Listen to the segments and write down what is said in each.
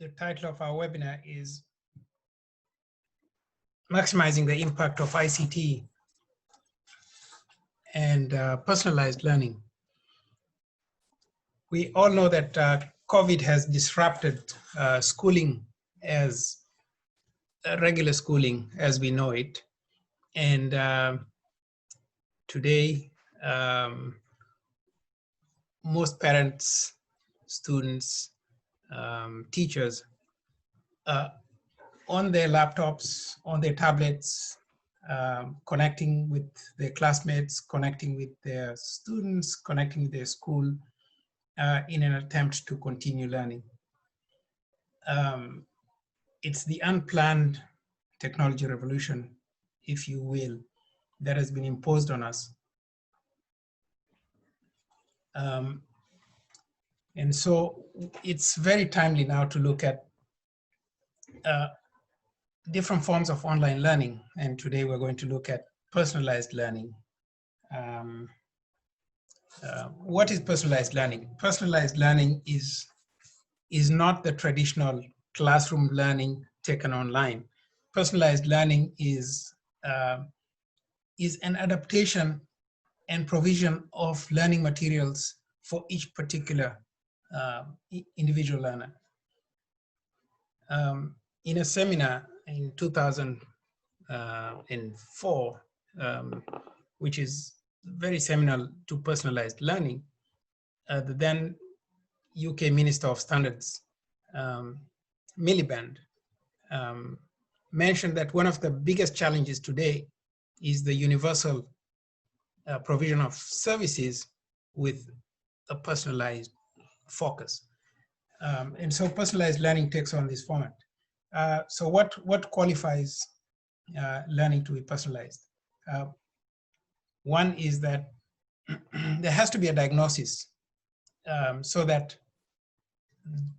The title of our webinar is Maximizing the Impact of ICT and Personalized Learning. We all know that COVID has disrupted schooling as regular schooling as we know it. And today, most parents, students, teachers on their laptops, on their tablets, connecting with their classmates, connecting with their students, connecting with their school in an attempt to continue learning. It's the unplanned technology revolution, if you will, that has been imposed on us. And so it's very timely now to look at different forms of online learning. And today we're going to look at personalized learning. What is personalized learning? Personalized learning is not the traditional classroom learning taken online. Personalized learning is an adaptation and provision of learning materials for each particular individual learner. In a seminar in 2004, which is very seminal to personalized learning, the then UK Minister of Standards, Miliband, mentioned that one of the biggest challenges today is the universal provision of services with a personalized focus. And so personalized learning takes on this format. So what qualifies learning to be personalized? One is that there has to be a diagnosis so that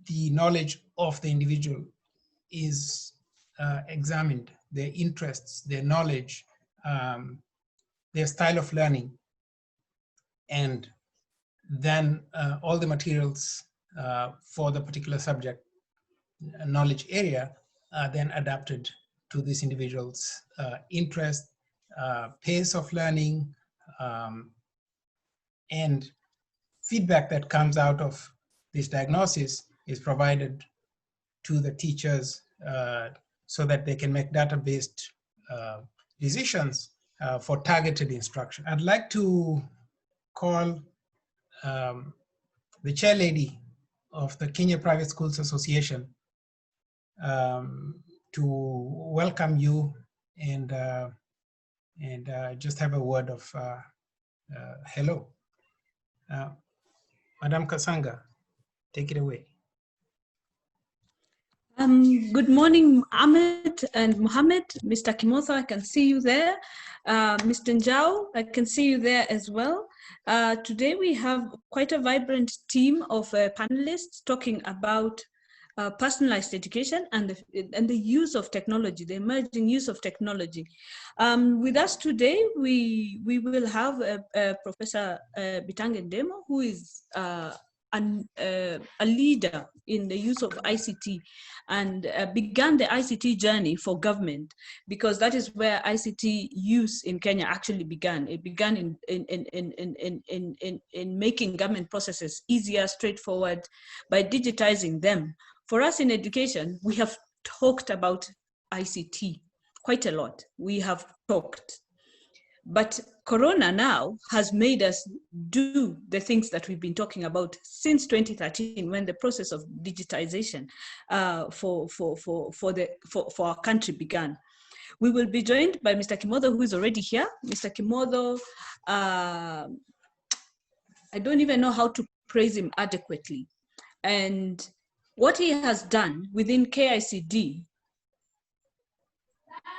the knowledge of the individual is examined, their interests, their knowledge, their style of learning, and then all the materials for the particular subject knowledge area are then adapted to this individual's interest, pace of learning, and feedback that comes out of this diagnosis is provided to the teachers so that they can make data-based decisions for targeted instruction. I'd like to call the chair lady of the Kenya Private Schools Association to welcome you and just have a word of hello. Madam Kasanga, take it away. Good morning, Ahmed and Mohammed. Mr. Kimotho, I can see you there. Mr. Njau, I can see you there as well. Today we have quite a vibrant team of panelists talking about personalized education and the use of technology, the emerging use of technology. With us today, we will have Professor Bitange Ndemo, who is a leader in the use of ICT and began the ICT journey for government, because that is where ICT use in Kenya actually began. It began in making government processes easier, straightforward, by digitizing them. For us in education, we have talked about ICT quite a lot. We have talked. But Corona now has made us do the things that we've been talking about since 2013, when the process of digitization for our country began. We will be joined by Mr. Kimotho, who is already here. Mr. Kimotho, I don't even know how to praise him adequately. And what he has done within KICD,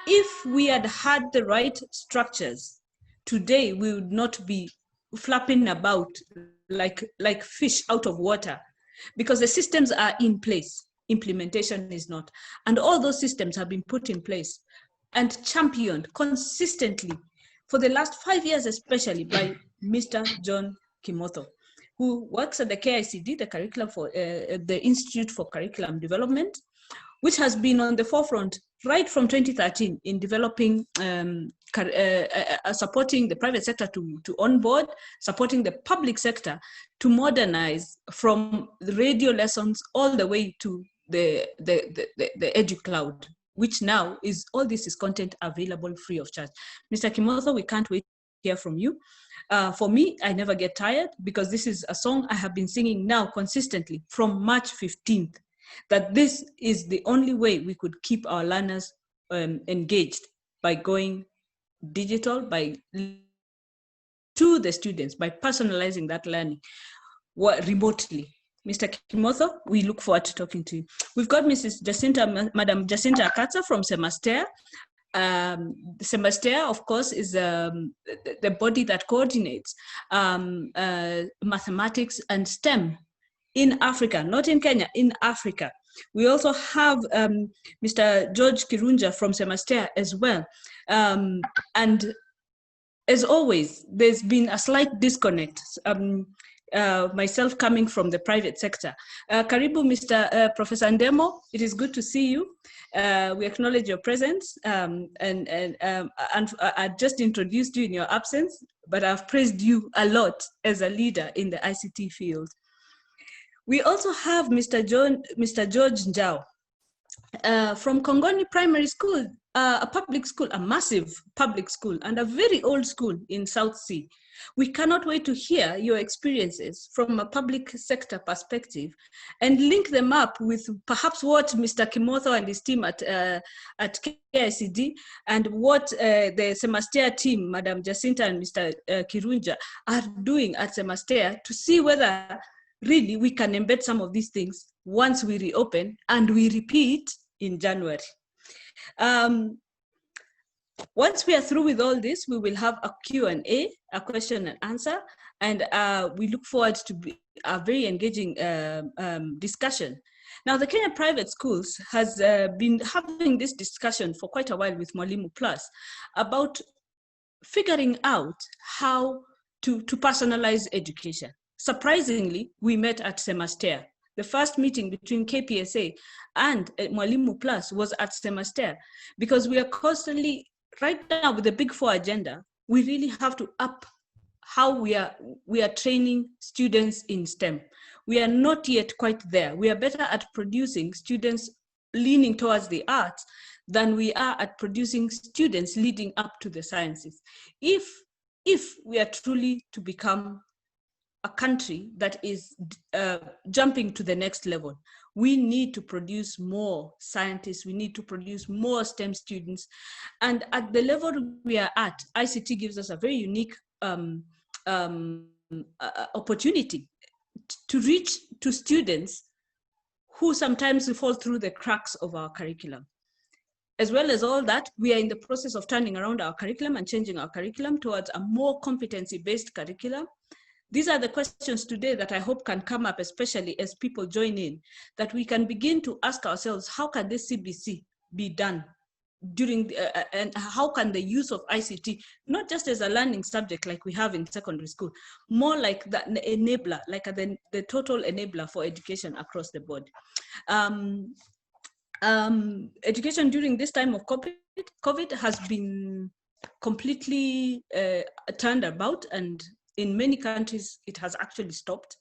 if we had had the right structures, today we would not be flapping about like fish out of water, because the systems are in place, implementation is not. And all those systems have been put in place and championed consistently for the last 5 years, especially by Mr. John Kimotho. who works at the KICD, the curriculum for the Institute for Curriculum Development, which has been on the forefront right from 2013 in developing, supporting the private sector to onboard, supporting the public sector to modernize from the radio lessons all the way to the EduCloud, which now is, all this is content available free of charge. Mr. Kimotho, we can't wait to hear from you. For me, I never get tired, because this is a song I have been singing now consistently from March 15th, that this is the only way we could keep our learners engaged, by going digital, by to the students, by personalizing that learning remotely. Mr. Kimotho, we look forward to talking to you. We've got Madam Jacinta Akatsa from Semester. Semester, of course, is the body that coordinates mathematics and STEM in Africa, not in Kenya, in Africa. We also have Mr. George Kirunja from Semester as well. And as always, there's been a slight disconnect. Myself coming from the private sector. Karibu, Mr. Professor Ndemo, it is good to see you. We acknowledge your presence, and I just introduced you in your absence, but I've praised you a lot as a leader in the ICT field. We also have Mr. George Njao from Kongoni Primary School, a public school, a massive public school, and a very old school in South Sea. We cannot wait to hear your experiences from a public sector perspective and link them up with perhaps what Mr. Kimotho and his team at KICD and what the Semester team, Madam Jacinta and Mr. Kirunja, are doing at Semester, to see whether really we can embed some of these things once we reopen and we repeat in January. Once we are through with all this, we will have a Q&A, a question and answer, and we look forward to a very engaging discussion. Now, the Kenya Private Schools has been having this discussion for quite a while with Mwalimu Plus about figuring out how to personalize education. Surprisingly, we met at Semester. The first meeting between KPSA and Mwalimu Plus was at Semester, because we are constantly, right now with the Big Four agenda, we really have to up how we are training students in STEM. We are not yet quite there. We are better at producing students leaning towards the arts than we are at producing students leading up to the sciences. If we are truly to become a country that is jumping to the next level, we need to produce more scientists, we need to produce more STEM students. And at the level we are at, ICT gives us a very unique opportunity to reach to students who sometimes fall through the cracks of our curriculum. As well as all that, we are in the process of turning around our curriculum and changing our curriculum towards a more competency-based curriculum. These are the questions today that I hope can come up, especially as people join in, that we can begin to ask ourselves, how can this CBC be done during, and how can the use of ICT, not just as a learning subject like we have in secondary school, more like the enabler, like the total enabler for education across the board. Education during this time of COVID has been completely turned about, and in many countries, it has actually stopped.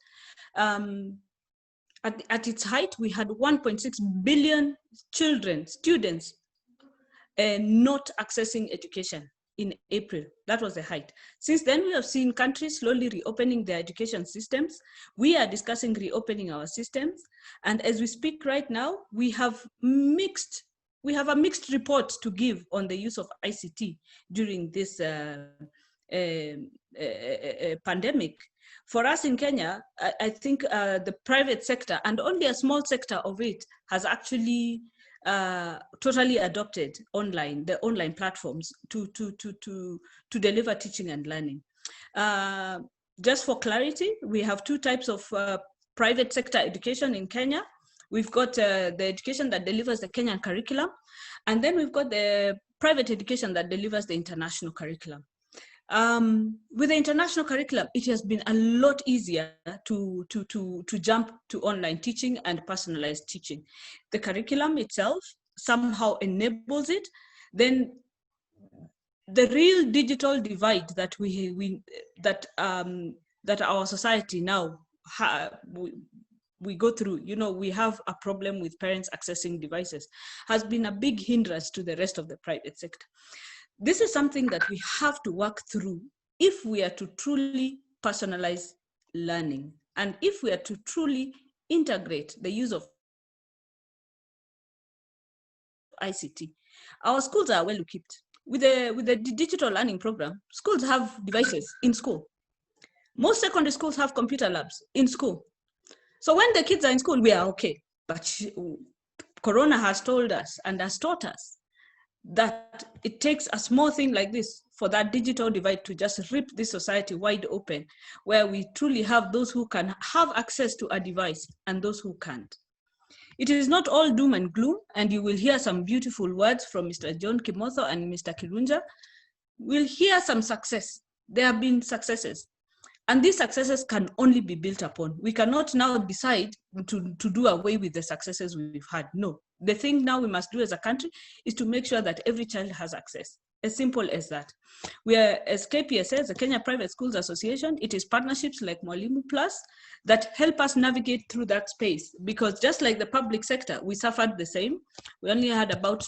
At its height, we had 1.6 billion students not accessing education in April. That was the height. Since then, we have seen countries slowly reopening their education systems. We are discussing reopening our systems. And as we speak right now, we have a mixed report to give on the use of ICT during this pandemic. For us in Kenya, I think the private sector, and only a small sector of it, has actually totally adopted the online platforms to deliver teaching and learning. Just for clarity, we have two types of private sector education in Kenya. We've got the education that delivers the Kenyan curriculum, and then we've got the private education that delivers the international curriculum. With the international curriculum, it has been a lot easier to jump to online teaching and personalized teaching. The curriculum itself somehow enables it. Then the real digital divide that that our society now we go through, we have a problem with parents accessing devices, has been a big hindrance to the rest of the private sector. This is something that we have to work through if we are to truly personalize learning, and if we are to truly integrate the use of ICT. Our schools are well equipped. With the digital learning program, schools have devices in school. Most secondary schools have computer labs in school. So when the kids are in school, we are okay. But Corona has told us and has taught us that it takes a small thing like this for that digital divide to just rip this society wide open, where we truly have those who can have access to a device and those who can't. It is not all doom and gloom, and you will hear some beautiful words from Mr. John Kimotho and Mr. Kirunja. We'll hear some success. There have been successes. And these successes can only be built upon. We cannot now decide to do away with the successes we've had. No. The thing now we must do as a country is to make sure that every child has access. As simple as that. We are, as KPSA, the Kenya Private Schools Association, it is partnerships like Mwalimu Plus that help us navigate through that space. Because just like the public sector, we suffered the same. We only had about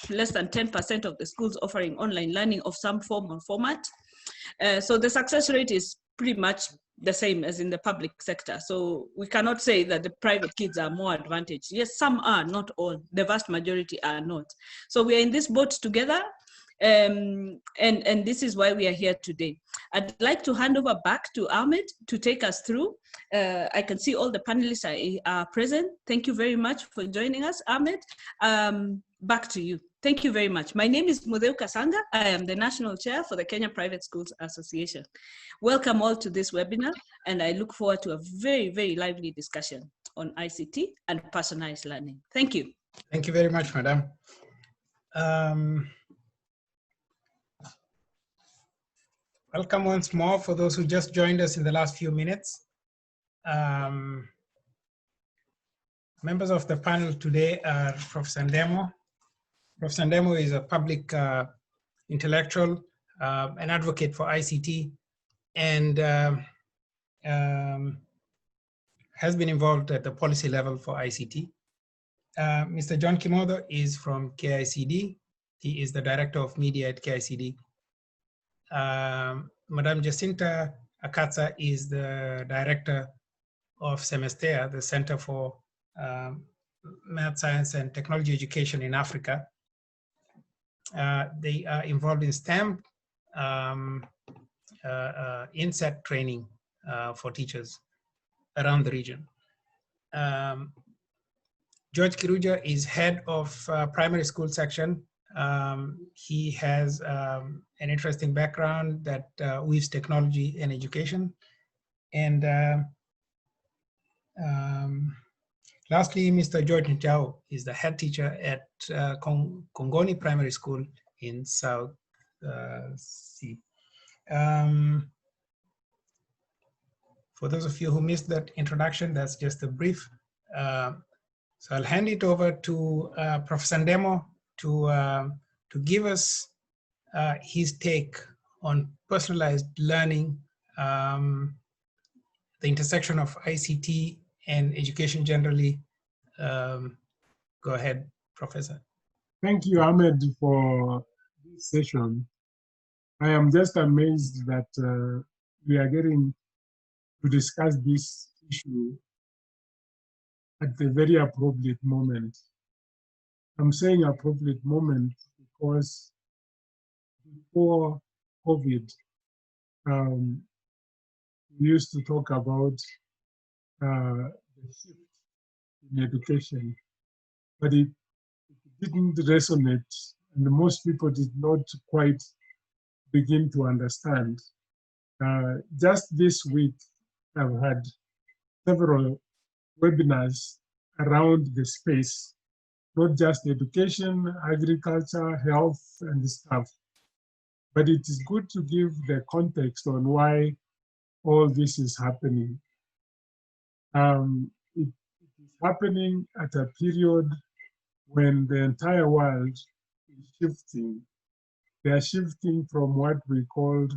less than 10% of the schools offering online learning of some form or format. So the success rate is pretty much the same as in the public sector. So we cannot say that the private kids are more advantaged. Yes, some are, not all. The vast majority are not. So we are in this boat together. And this is why we are here today. I'd like to hand over back to Ahmed to take us through. I can see all the panelists are present. Thank you very much for joining us, Ahmed. Back to you. Thank you very much. My name is Mudeu Kasanga. I am the National Chair for the Kenya Private Schools Association. Welcome all to this webinar, and I look forward to a very, very lively discussion on ICT and personalized learning. Thank you. Thank you very much, Madam. Welcome once more for those who just joined us in the last few minutes. Members of the panel today are Professor Ndemo. Professor Ndemo is a public intellectual, an advocate for ICT, and has been involved at the policy level for ICT. Mr. John Kimotho is from KICD. He is the Director of Media at KICD. Madam Jacinta Akatsa is the Director of Semestea, the Center for Math, Science, and Technology Education in Africa. They are involved in STEM inset training for teachers around the region. George Kiruja is head of primary school section. He has an interesting background that weaves technology and education. And lastly, Mr. George Njau is the head teacher at Kongoni Primary School in South Sea. For those of you who missed that introduction, that's just a brief. So I'll hand it over to Professor Ndemo to give us his take on personalized learning, the intersection of ICT and education generally. Go ahead, Professor. Thank you, Ahmed, for this session. I am just amazed that we are getting to discuss this issue at the very appropriate moment. I'm saying appropriate moment because before COVID, we used to talk about the shift in education, but it didn't resonate, and most people did not quite begin to understand. Just this week, I've had several webinars around the space, not just education, agriculture, health, and stuff. But it is good to give the context on why all this is happening. It is happening at a period when the entire world is shifting. They are shifting from what we called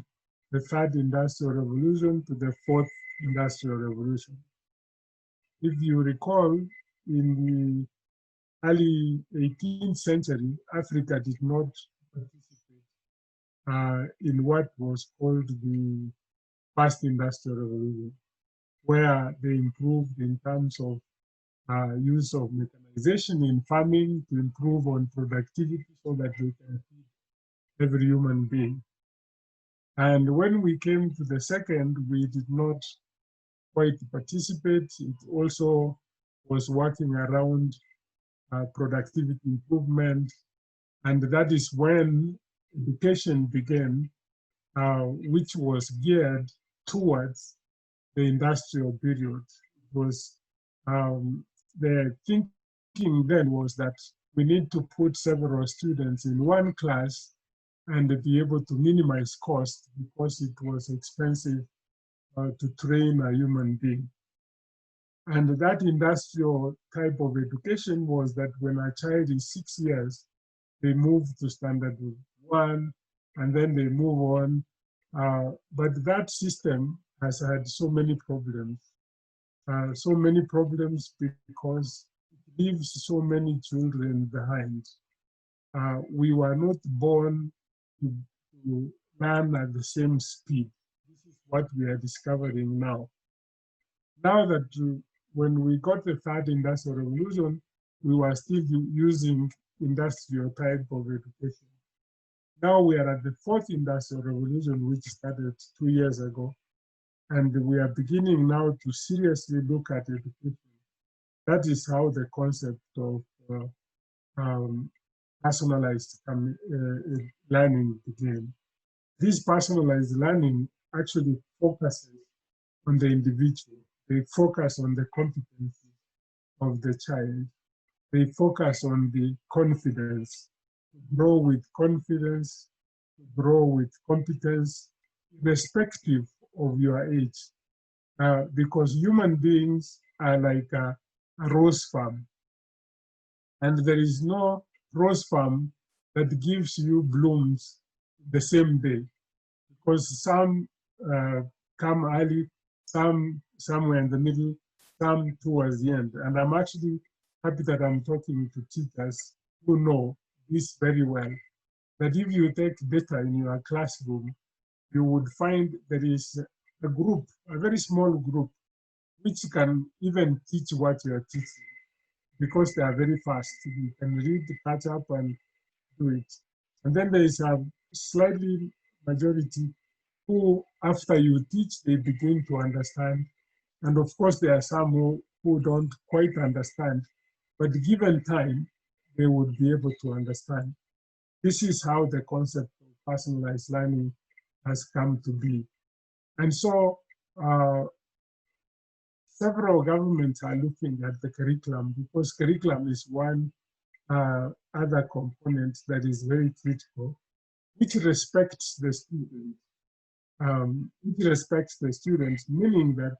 the third industrial revolution to the fourth industrial revolution. If you recall, in the early 18th century, Africa did not participate in what was called the first industrial revolution, where they improved in terms of use of mechanization in farming to improve on productivity so that they can feed every human being. And when we came to the second, we did not quite participate. It also was working around productivity improvement. And that is when education began, which was geared towards the industrial period. It was the thinking then was that we need to put several students in one class and be able to minimize cost because it was expensive to train a human being. And that industrial type of education was that when a child is 6 years, they move to standard 1, and then they move on. But that system has had so many problems. Because it leaves so many children behind. We were not born to learn at the same speed. This is what we are discovering now. Now that when we got the third industrial revolution, we were still using industrial type of education. Now we are at the fourth industrial revolution, which started 2 years ago. And we are beginning now to seriously look at education. That is how the concept of personalized learning began. This personalized learning actually focuses on the individual. They focus on the competency of the child. They focus on the confidence, to grow with confidence, to grow with competence, irrespective of your age. Because human beings are like a rose farm. And there is no rose farm that gives you blooms the same day. Because some come early, some somewhere in the middle, some towards the end. And I'm actually happy that I'm talking to teachers who know this very well, that if you take data in your classroom, you would find there is a group, a very small group, which can even teach what you're teaching because they are very fast. You can read, catch up, and do it. And then there is a slightly majority who, after you teach, they begin to understand. And of course, there are some who don't quite understand, but given time, they would be able to understand. This is how the concept of personalized learning has come to be. And so several governments are looking at the curriculum because curriculum is one other component that is very critical, which respects the student. Which respects the students, meaning that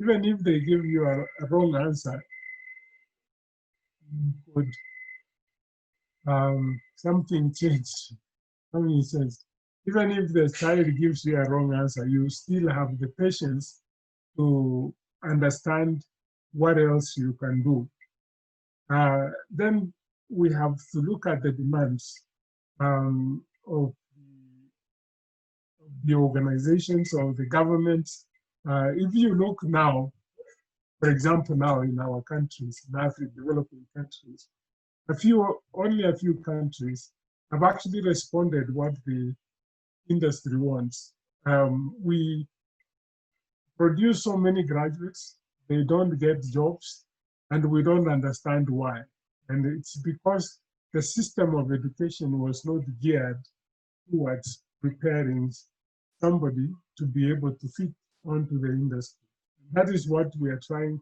even if they give you a wrong answer, you could something change. Something says, even if the child gives you a wrong answer, you still have the patience to understand what else you can do. Then we have to look at the demands of the organizations or the governments. If you look now, for example, now in our countries, in Africa, developing countries, only a few countries have actually responded what the industry wants. We produce so many graduates, they don't get jobs, and we don't understand why. And it's because the system of education was not geared towards preparing somebody to be able to fit onto the industry. That is what we are trying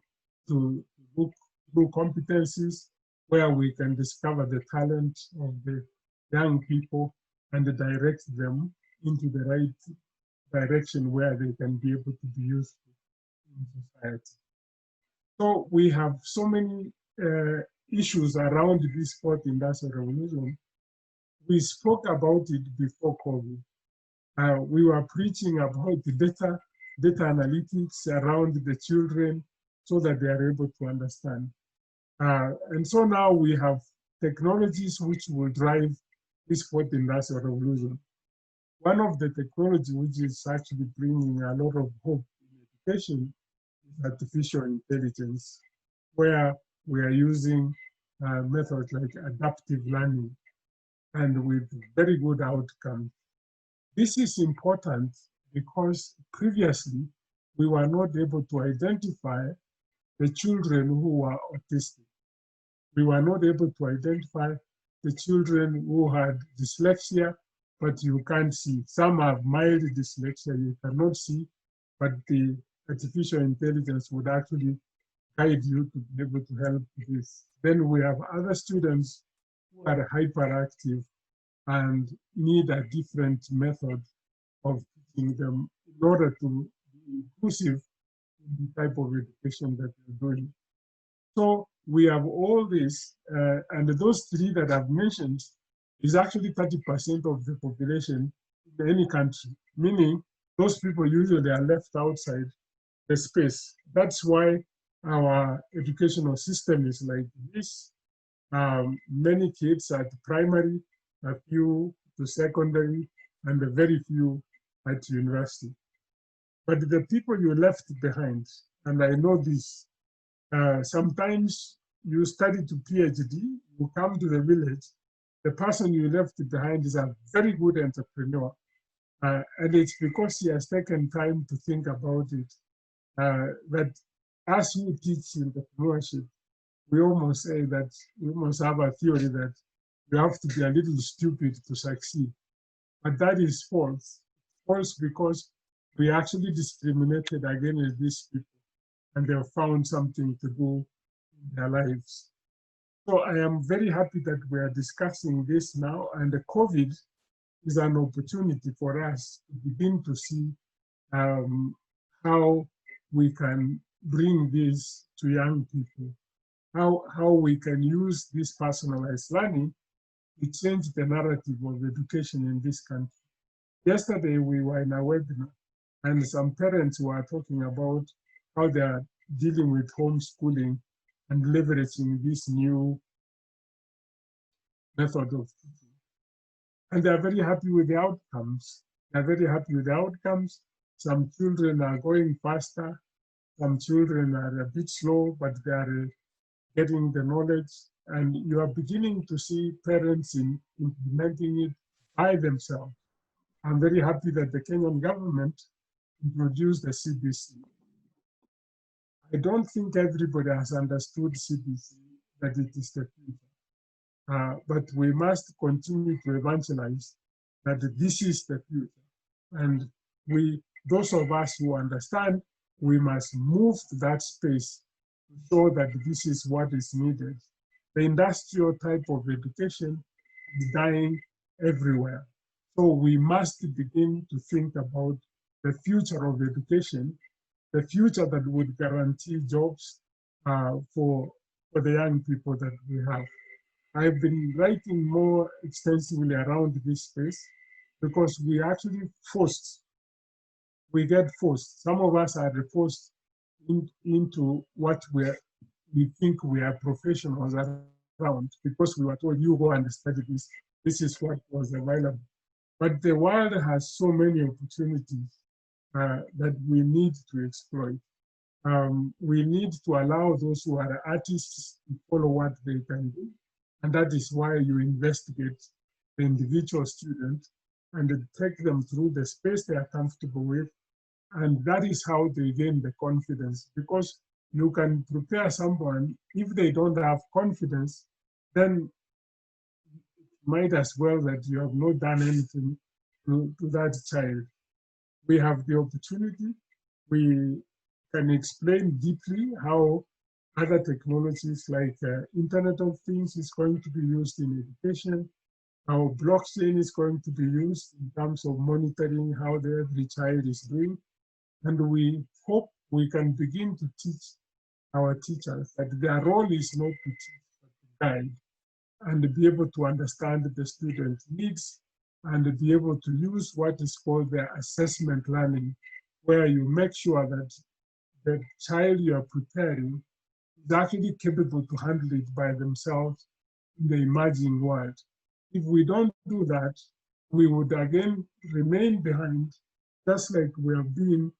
to look through competencies, where we can discover the talent of the young people and direct them into the right direction where they can be able to be useful in society. So we have so many issues around this fourth industrial revolution. We spoke about it before COVID. We were preaching about the data analytics around the children so that they are able to understand. And so now we have technologies which will drive this fourth industrial revolution. One of the technology which is actually bringing a lot of hope in education is artificial intelligence, where we are using methods like adaptive learning and with very good outcomes. This is important because previously we were not able to identify the children who were autistic. We were not able to identify the children who had dyslexia, but you can't see. Some have mild dyslexia, you cannot see, but the artificial intelligence would actually guide you to be able to help this. Then we have other students who are hyperactive and need a different method of teaching them in order to be inclusive in the type of education that we're doing. So we have all this, and those three that I've mentioned is actually 30% of the population in any country, meaning those people usually are left outside the space. That's why our educational system is like this. Many kids at primary, a few to secondary, and a very few at university. But the people you left behind, and I know this, sometimes you study to PhD, you come to the village, the person you left behind is a very good entrepreneur. And it's because he has taken time to think about it that as we teach entrepreneurship, we almost say that we almost have a theory that you have to be a little stupid to succeed. But that is false. False because we actually discriminated against these people and they have found something to do in their lives. So I am very happy that we are discussing this now, and the COVID is an opportunity for us to begin to see how we can bring this to young people, how we can use this personalized learning to change the narrative of education in this country. Yesterday, we were in a webinar, and some parents were talking about how they are dealing with homeschooling and leveraging this new method of teaching. And they are very happy with the outcomes. They are very happy with the outcomes. Some children are going faster. Some children are a bit slow, but they are getting the knowledge. And you are beginning to see parents implementing it by themselves. I'm very happy that the Kenyan government introduced the CBC. I don't think everybody has understood CBC, that it is the future. But we must continue to evangelize that this is the future. And those of us who understand, we must move to that space to show that this is what is needed. The industrial type of education is dying everywhere. So we must begin to think about the future of education, the future that would guarantee jobs for the young people that we have. I've been writing more extensively around this space because we actually we get forced. Some of us are forced into what we think we are professionals around because we were told, you go and study this. This is what was available. But the world has so many opportunities that we need to exploit. We need to allow those who are artists to follow what they can do. And that is why you investigate the individual student and take them through the space they are comfortable with. And that is how they gain the confidence, because you can prepare someone, if they don't have confidence, then might as well that you have not done anything to that child. We have the opportunity, we can explain deeply how other technologies like Internet of Things is going to be used in education. How blockchain is going to be used in terms of monitoring how every child is doing. And we hope we can begin to teach our teachers that their role is not to teach, but to guide and be able to understand the student needs and be able to use what is called the assessment learning, where you make sure that the child you are preparing is actually capable to handle it by themselves in the emerging world. If we don't do that, we would again remain behind, just like we have been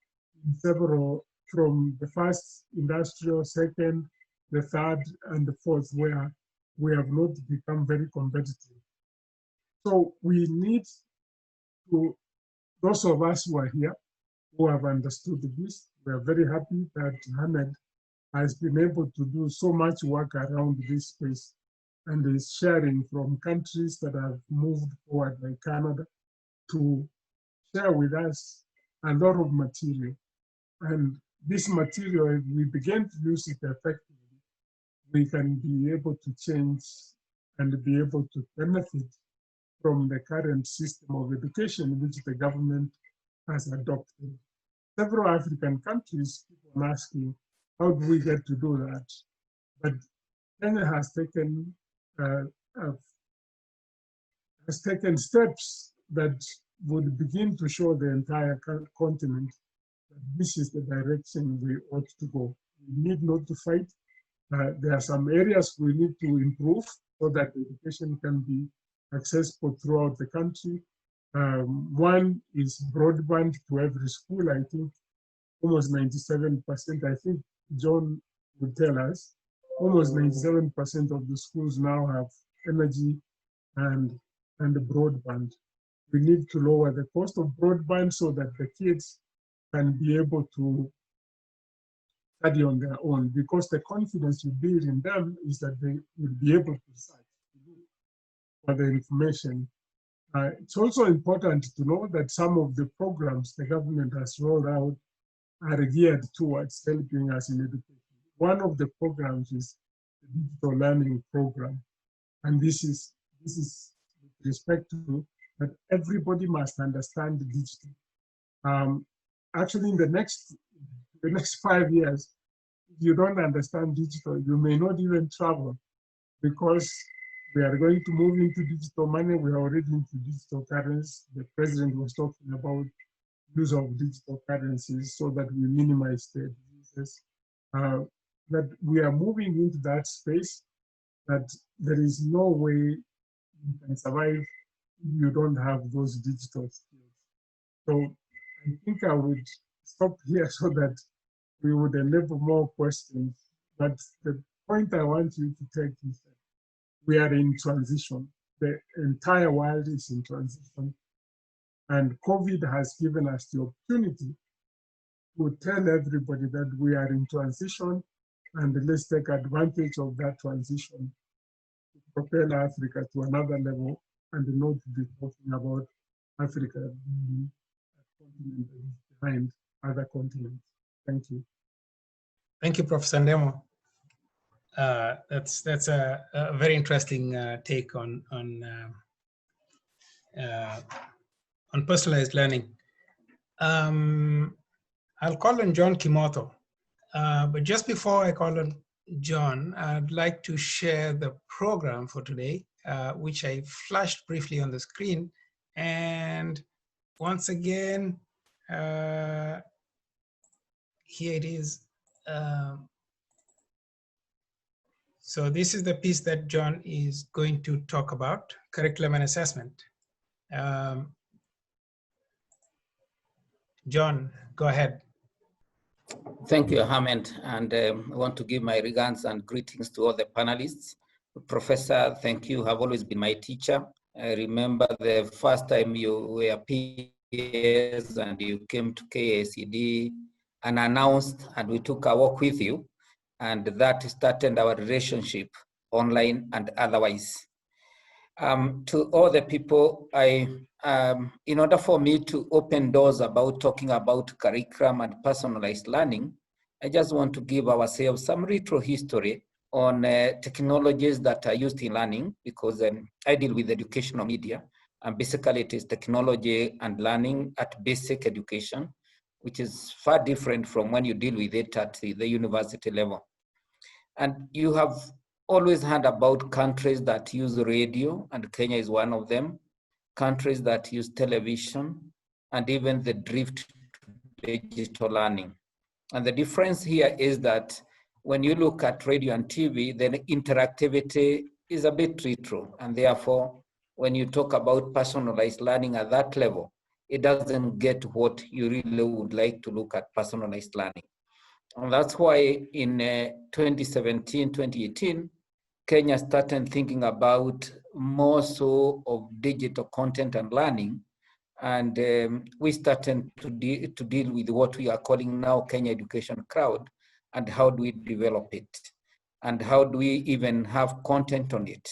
in several, from the first industrial, second, the third, and the fourth, where we have not become very competitive. So we need to, those of us who are here, who have understood this, we are very happy that Ahmed has been able to do so much work around this space and is sharing from countries that have moved forward, like Canada, to share with us a lot of material. And this material, if we begin to use it effectively, we can be able to change and be able to benefit from the current system of education which the government has adopted. Several African countries keep on asking, how do we get to do that? But Kenya has taken steps that would begin to show the entire continent that this is the direction we ought to go. We need not to fight. There are some areas we need to improve so that education can be accessible throughout the country. One is broadband to every school. I think almost 97%, I think John would tell us, almost 97% of the schools now have energy and broadband. We need to lower the cost of broadband so that the kids can be able to study on their own, because the confidence you build in them is that they will be able to search for the information. It's also important to know that some of the programs the government has rolled out are geared towards helping us in education. One of the programs is the digital learning program. And this is with respect to that everybody must understand digital. Actually, in the next 5 years, if you don't understand digital, you may not even travel, because we are going to move into digital money. We are already into digital currency. The president was talking about use of digital currencies so that we minimize the diseases. That we are moving into that space, that there is no way you can survive if you don't have those digital skills. So I think I would stop here so that we would enable more questions. But the point I want you to take is that we are in transition. The entire world is in transition. And COVID has given us the opportunity to tell everybody that we are in transition, and let's take advantage of that transition to propel Africa to another level, and not to be talking about Africa being a continent that is behind other continents. Thank you. Thank you, Professor Ndemo. That's a very interesting take on personalized learning. I'll call on John Kimoto, but just before I call on John, I'd like to share the program for today, which I flashed briefly on the screen. And once again, here it is. So this is the piece that John is going to talk about, curriculum and assessment. John, go ahead. Thank you, Ahmed, and I want to give my regards and greetings to all the panelists. Professor, thank you, have always been my teacher. I remember the first time you were PS and you came to KACD and announced, and we took a walk with you, and that started our relationship online and otherwise. To all the people, in order for me to open doors about talking about curriculum and personalized learning, I just want to give ourselves some retro history on technologies that are used in learning, because I deal with educational media, and basically it is technology and learning at basic education, which is far different from when you deal with it at the university level. And you have always heard about countries that use radio, and Kenya is one of them, countries that use television, and even the drift to digital learning. And the difference here is that when you look at radio and TV, then interactivity is a bit retro. And therefore, when you talk about personalized learning at that level, it doesn't get what you really would like to look at personalized learning. And that's why in 2017, 2018, Kenya started thinking about more so of digital content and learning. And we started to deal with what we are calling now Kenya Education Crowd, and how do we develop it? And how do we even have content on it?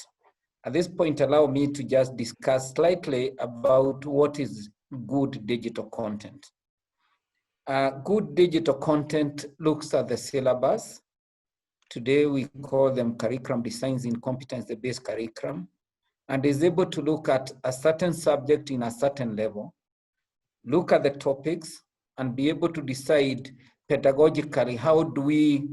At this point, allow me to just discuss slightly about what is good digital content. Good digital content looks at the syllabus. Today we call them curriculum designs in competency-based curriculum, and is able to look at a certain subject in a certain level, look at the topics, and be able to decide pedagogically, how do we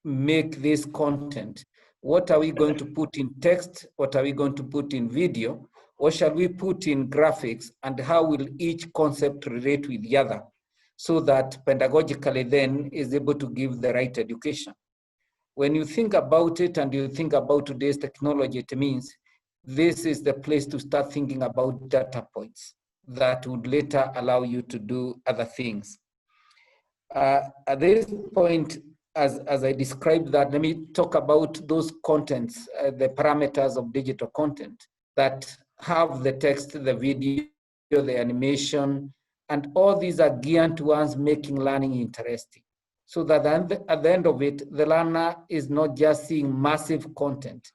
make this content? What are we going to put in text? What are we going to put in video? What shall we put in graphics? And how will each concept relate with the other, so that pedagogically then is able to give the right education? When you think about it and you think about today's technology, it means this is the place to start thinking about data points that would later allow you to do other things. At this point, as I described that, let me talk about those contents, the parameters of digital content that have the text, the video, the animation, and all these are geared towards making learning interesting. So that at the end of it, the learner is not just seeing massive content,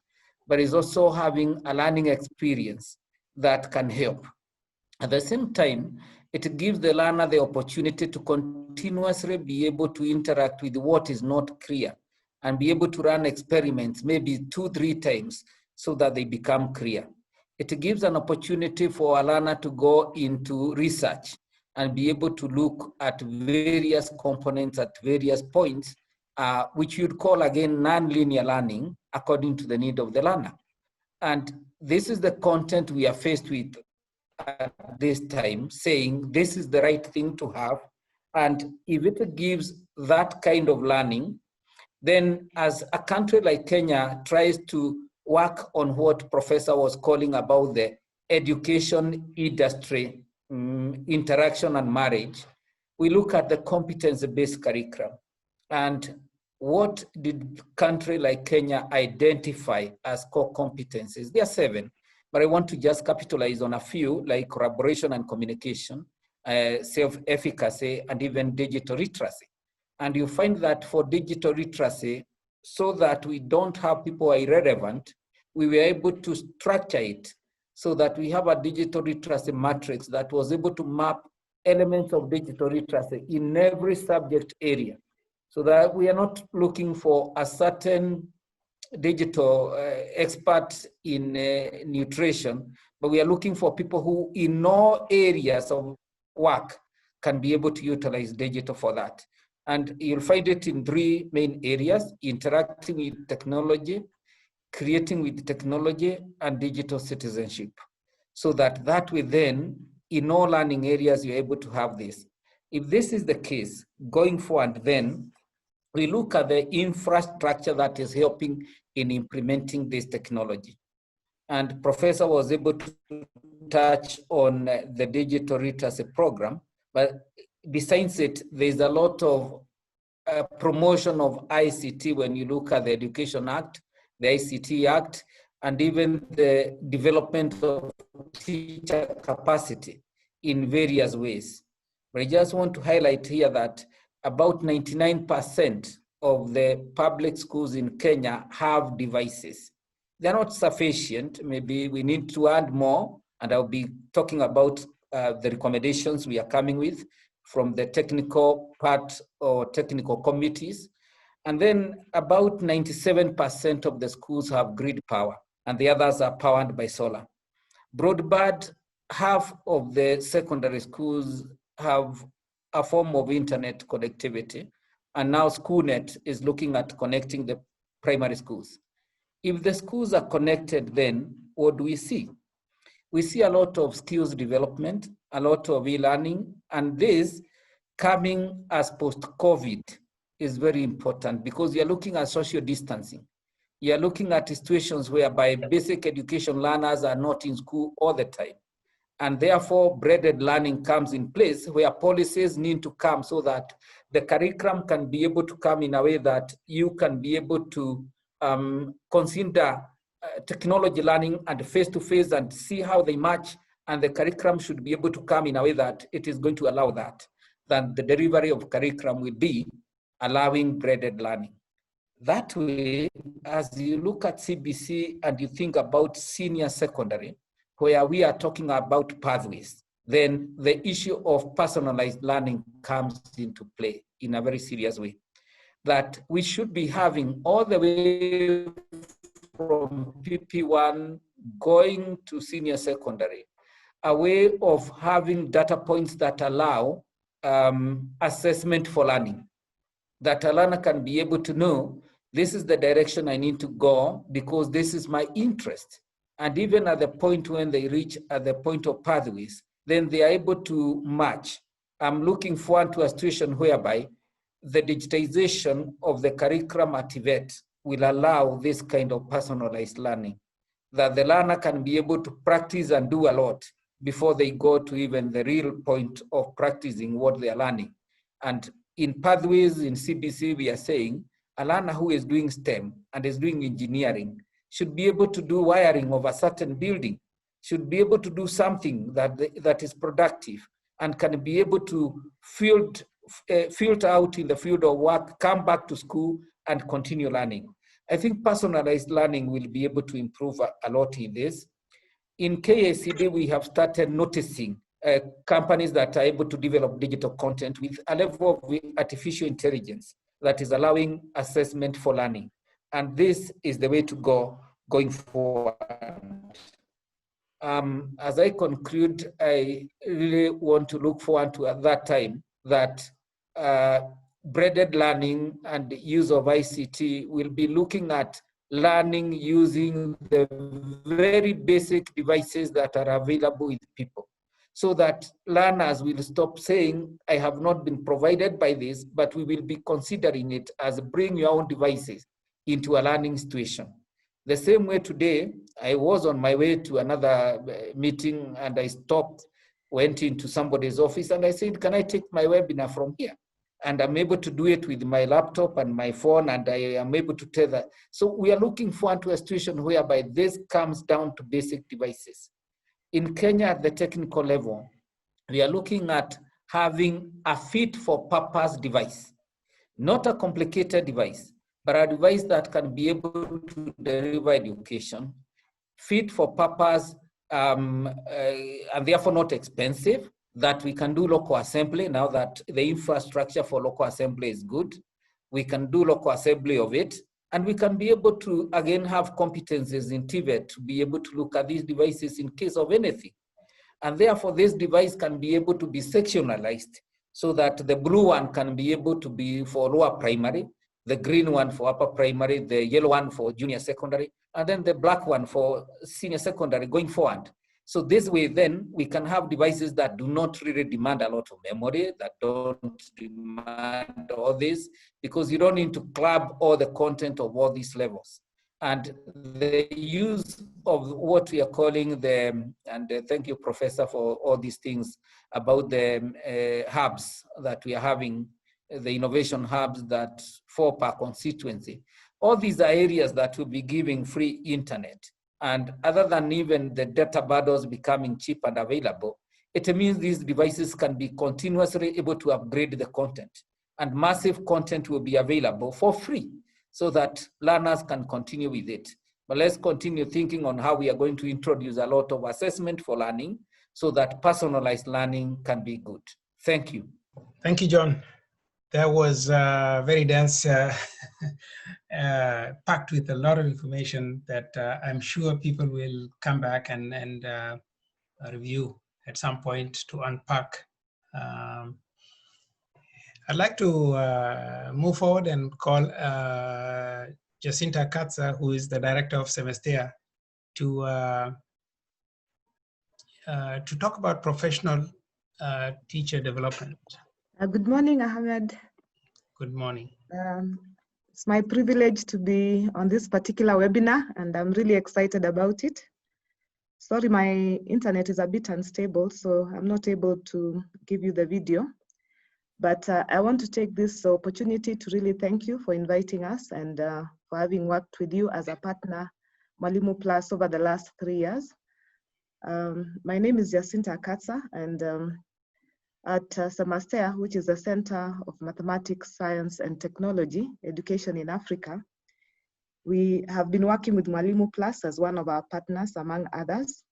but is also having a learning experience that can help. At the same time, it gives the learner the opportunity to continuously be able to interact with what is not clear and be able to run experiments maybe 2-3 times so that they become clear. It gives an opportunity for a learner to go into research and be able to look at various components at various points, which you'd call again non-linear learning according to the need of the learner. And this is the content we are faced with at this time, saying this is the right thing to have. And if it gives that kind of learning, then as a country like Kenya tries to work on what Professor was calling about the education industry, interaction and marriage, we look at the competence-based curriculum. And what did country like Kenya identify as core competencies? There are 7, but I want to just capitalize on a few, like collaboration and communication, self-efficacy, and even digital literacy. And you find that for digital literacy, so that we don't have people who are irrelevant, we were able to structure it so that we have a digital literacy matrix that was able to map elements of digital literacy in every subject area, so that we are not looking for a certain digital expert in nutrition, but we are looking for people who in all areas of work can be able to utilize digital for that. And you'll find it in 3 main areas: interacting with technology, creating with technology, and digital citizenship. So that way then, in all learning areas, you're able to have this. If this is the case, going forward then, we look at the infrastructure that is helping in implementing this technology. And Professor was able to touch on the digital literacy program, but besides it, there's a lot of promotion of ICT when you look at the Education Act, the ICT Act, and even the development of teacher capacity in various ways. But I just want to highlight here that about 99% of the public schools in Kenya have devices. They're not sufficient. Maybe we need to add more, and I'll be talking about the recommendations we are coming with from the technical part or technical committees. And then about 97% of the schools have grid power, and the others are powered by solar. Broadband, half of the secondary schools have a form of internet connectivity, and now SchoolNet is looking at connecting the primary schools. If the schools are connected, then what do we see? We see a lot of skills development, a lot of e-learning, and this coming as post-COVID is very important because you're looking at social distancing. You're looking at situations whereby basic education learners are not in school all the time. And therefore, blended learning comes in place where policies need to come so that the curriculum can be able to come in a way that you can be able to consider technology learning and face-to-face and see how they match. And the curriculum should be able to come in a way that it is going to allow that the delivery of curriculum will be allowing blended learning. That way, as you look at CBC and you think about senior secondary, where we are talking about pathways, then the issue of personalized learning comes into play in a very serious way. That we should be having all the way from PP1 going to senior secondary, a way of having data points that allow assessment for learning, that a learner can be able to know this is the direction I need to go because this is my interest. And even at the point when they reach at the point of pathways, then they are able to match. I'm looking forward to a situation whereby the digitization of the curriculum at TVET will allow this kind of personalized learning, that the learner can be able to practice and do a lot before they go to even the real point of practicing what they are learning. And in pathways in CBC, we are saying a learner who is doing STEM and is doing engineering should be able to do wiring of a certain building, should be able to do something that is productive and can be able to filter out in the field of work, come back to school and continue learning. I think personalized learning will be able to improve a lot in this. In KICD, we have started noticing companies that are able to develop digital content with a level of artificial intelligence that is allowing assessment for learning. And this is the way to go going forward. As I conclude, I really want to look forward to at that time that blended learning and use of ICT will be looking at learning using the very basic devices that are available with people, so that learners will stop saying, I have not been provided by this, but we will be considering it as bring your own devices into a learning situation. The same way today, I was on my way to another meeting and I stopped, went into somebody's office and I said, can I take my webinar from here? And I'm able to do it with my laptop and my phone, and I am able to tether. So we are looking forward to a situation whereby this comes down to basic devices. In Kenya, at the technical level, we are looking at having a fit for purpose device, not a complicated device, but a device that can be able to deliver education, fit for purpose, and therefore not expensive, that we can do local assembly now that the infrastructure for local assembly is good. We can do local assembly of it, and we can be able to, again, have competencies in TVET to be able to look at these devices in case of anything. And therefore, this device can be able to be sectionalized so that the blue one can be able to be for lower primary, the green one for upper primary, the yellow one for junior secondary, and then the black one for senior secondary going forward. So this way, then, we can have devices that do not really demand a lot of memory, that don't demand all this, because you don't need to club all the content of all these levels. And the use of what we are calling the, and thank you, Professor, for all these things about the hubs that we are having, the innovation hubs that fall per constituency. All these are areas that will be giving free internet. And other than even the data bundles becoming cheap and available, it means these devices can be continuously able to upgrade the content, and massive content will be available for free so that learners can continue with it. But let's continue thinking on how we are going to introduce a lot of assessment for learning so that personalized learning can be good. Thank you. Thank you, John. That was very dense, packed with a lot of information that I'm sure people will come back and review at some point to unpack. I'd like to move forward and call Jacinta Katza, who is the director of Semestea, to talk about professional teacher development. Good morning, Ahmed. Good morning. It's my privilege to be on this particular webinar, and I'm really excited about it. Sorry, my internet is a bit unstable, so I'm not able to give you the video. But I want to take this opportunity to really thank you for inviting us and for having worked with you as a partner, Mwalimu Plus, over the last 3 years. My name is Jacinta Katza, and at Semestea, which is the Center of Mathematics, Science and Technology Education in Africa, we have been working with Mwalimu Plus as one of our partners, among others.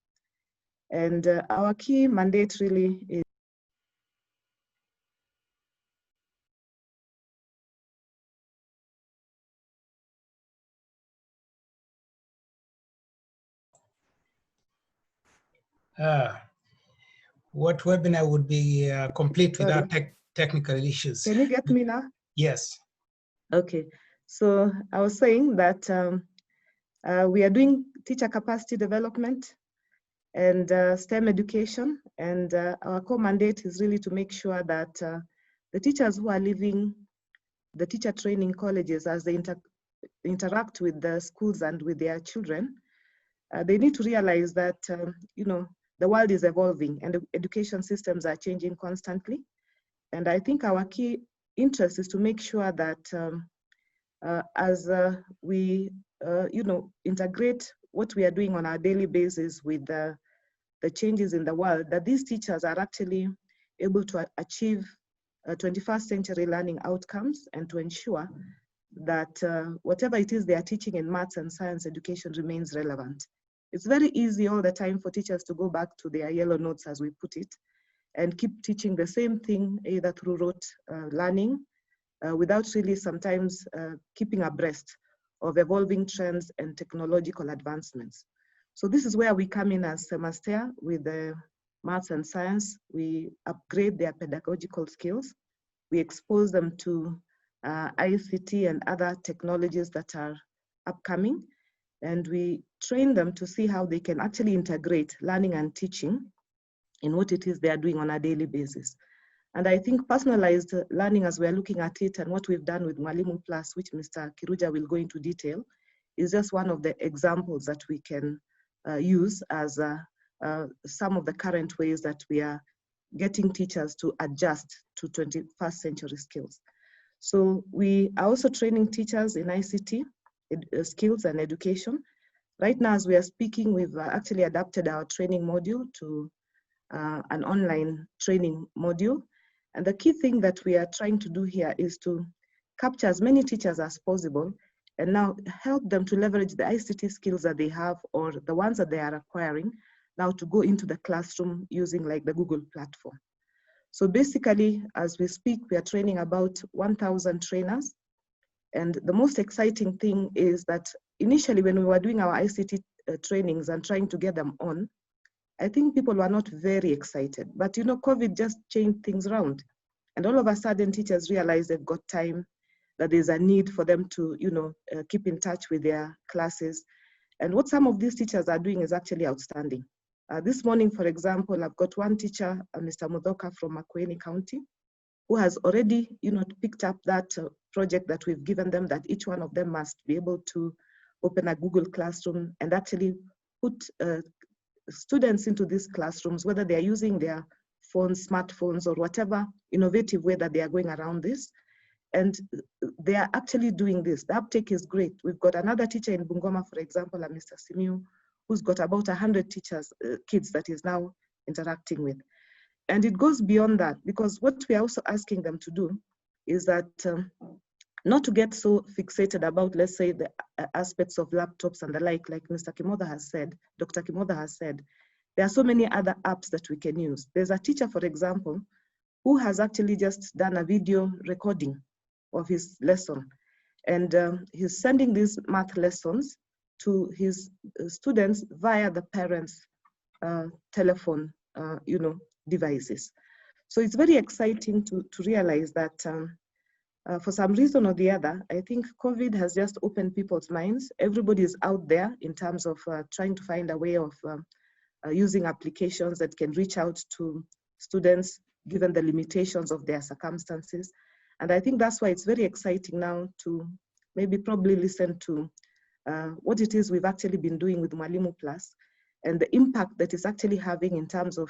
And our key mandate really is what webinar would be complete without technical issues? Can you get me now? Yes. Okay, so I was saying that we are doing teacher capacity development and STEM education, and our core mandate is really to make sure that the teachers who are leaving the teacher training colleges, as they interact with the schools and with their children, they need to realize that you know, the world is evolving and the education systems are changing constantly. And I think our key interest is to make sure that as we you know, integrate what we are doing on our daily basis with the changes in the world, that these teachers are actually able to achieve 21st century learning outcomes, and to ensure that whatever it is they are teaching in maths and science education remains relevant. It's very easy all the time for teachers to go back to their yellow notes, as we put it, and keep teaching the same thing, either through rote learning, without really sometimes keeping abreast of evolving trends and technological advancements. So this is where we come in as Semestea with the maths and science. We upgrade their pedagogical skills. We expose them to ICT and other technologies that are upcoming, and we train them to see how they can actually integrate learning and teaching in what it is they are doing on a daily basis. And I think personalized learning, as we're looking at it, and what we've done with Mwalimu Plus, which Mr. Kiruja will go into detail, is just one of the examples that we can use as some of the current ways that we are getting teachers to adjust to 21st century skills. So we are also training teachers in ICT skills and education. Right now, as we are speaking, we've actually adapted our training module to an online training module. And the key thing that we are trying to do here is to capture as many teachers as possible and now help them to leverage the ICT skills that they have, or the ones that they are acquiring, now to go into the classroom using like the Google platform. So basically, as we speak, we are training about 1,000 trainers. And the most exciting thing is that initially when we were doing our ICT trainings and trying to get them on, I think people were not very excited. But you know, COVID just changed things around. And all of a sudden, teachers realized they've got time, that there's a need for them to, you know, keep in touch with their classes. And what some of these teachers are doing is actually outstanding. This morning, for example, I've got one teacher, Mr. Mudoka from Makueni County, who has already, you know, picked up that project that we've given them, that each one of them must be able to open a Google Classroom and actually put students into these classrooms, whether they're using their phones, smartphones, or whatever innovative way that they are going around this. And they are actually doing this. The uptake is great. We've got another teacher in Bungoma, for example, Mr. Simiu, who's got about 100 teachers, kids that he's now interacting with. And it goes beyond that, because what we are also asking them to do is that not to get so fixated about, let's say, the aspects of laptops and the like Mr. Kimotha has said, Dr. Kimotha has said. There are so many other apps that we can use. There's a teacher, for example, who has actually just done a video recording of his lesson. And he's sending these math lessons to his students via the parents' telephone, devices. So it's very exciting to realize that for some reason or the other, I think COVID has just opened people's minds. Everybody is out there in terms of trying to find a way of using applications that can reach out to students given the limitations of their circumstances. And I think that's why it's very exciting now to probably listen to what it is we've actually been doing with Mwalimu Plus and the impact that it's actually having in terms of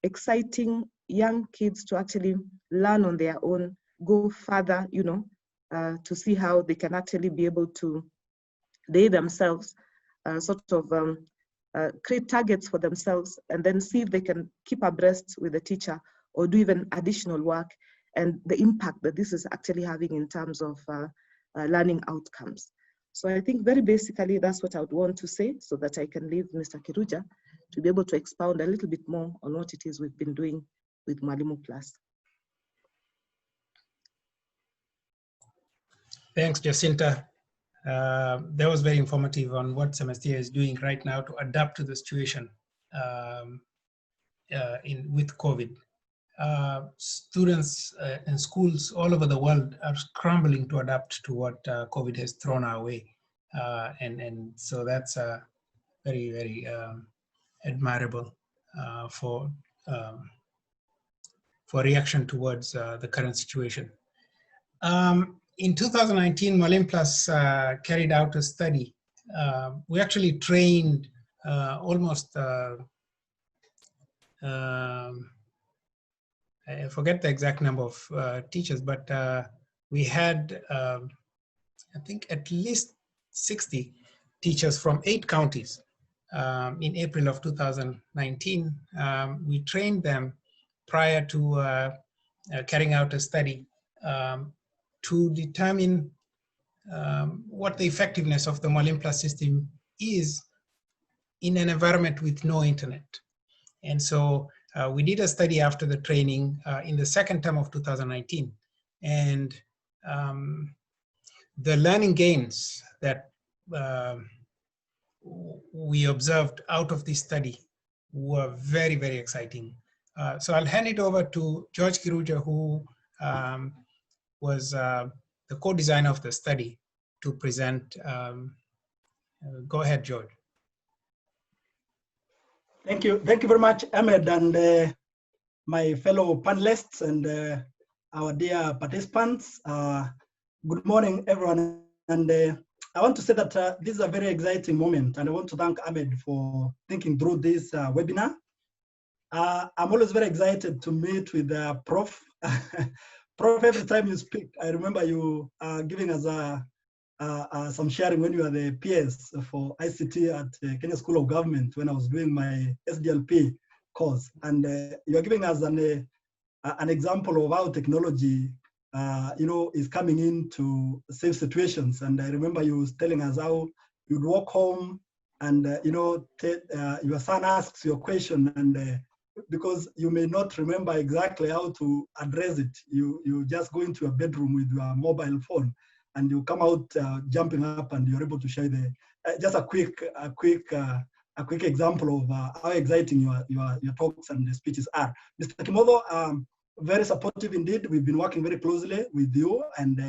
exciting young kids to actually learn on their own, go further, to see how they can actually be able to, they themselves create targets for themselves and then see if they can keep abreast with the teacher or do even additional work, and the impact that this is actually having in terms of learning outcomes. So I think very basically that's what I would want to say, so that I can leave Mr. Kiruja to be able to expound a little bit more on what it is we've been doing with Mwalimu Plus. Thanks, Jacinta. That was very informative on what Semestia is doing right now to adapt to the situation with COVID. Students and schools all over the world are scrambling to adapt to what COVID has thrown our way. And so that's very, very admirable for reaction towards the current situation. In 2019, Mwalimu Plus carried out a study. We actually trained almost, I forget the exact number of teachers, but we had, I think, at least 60 teachers from 8 counties. In April of 2019, we trained them prior to carrying out a study to determine what the effectiveness of the Mwalimu Plus system is in an environment with no internet. And so we did a study after the training in the second term of 2019. And the learning gains that we observed out of this study were very, very exciting. So I'll hand it over to George Kiruja, who was the co-designer of the study, to present. Go ahead, George. Thank you very much, Ahmed, and my fellow panelists and our dear participants. Good morning, everyone. And I want to say that this is a very exciting moment, and I want to thank Ahmed for thinking through this webinar. I'm always very excited to meet with Prof. Prof, every time you speak, I remember you giving us some sharing when you were the PS for ICT at Kenya School of Government when I was doing my SDLP course. And you're giving us an example of how technology is coming in to save situations. And I remember you telling us how you'd walk home and, your son asks you a question, and because you may not remember exactly how to address it, you just go into a bedroom with your mobile phone and you come out jumping up and you're able to share just a quick example of how exciting your talks and speeches are. Mr. Kimodo, very supportive indeed. We've been working very closely with you, and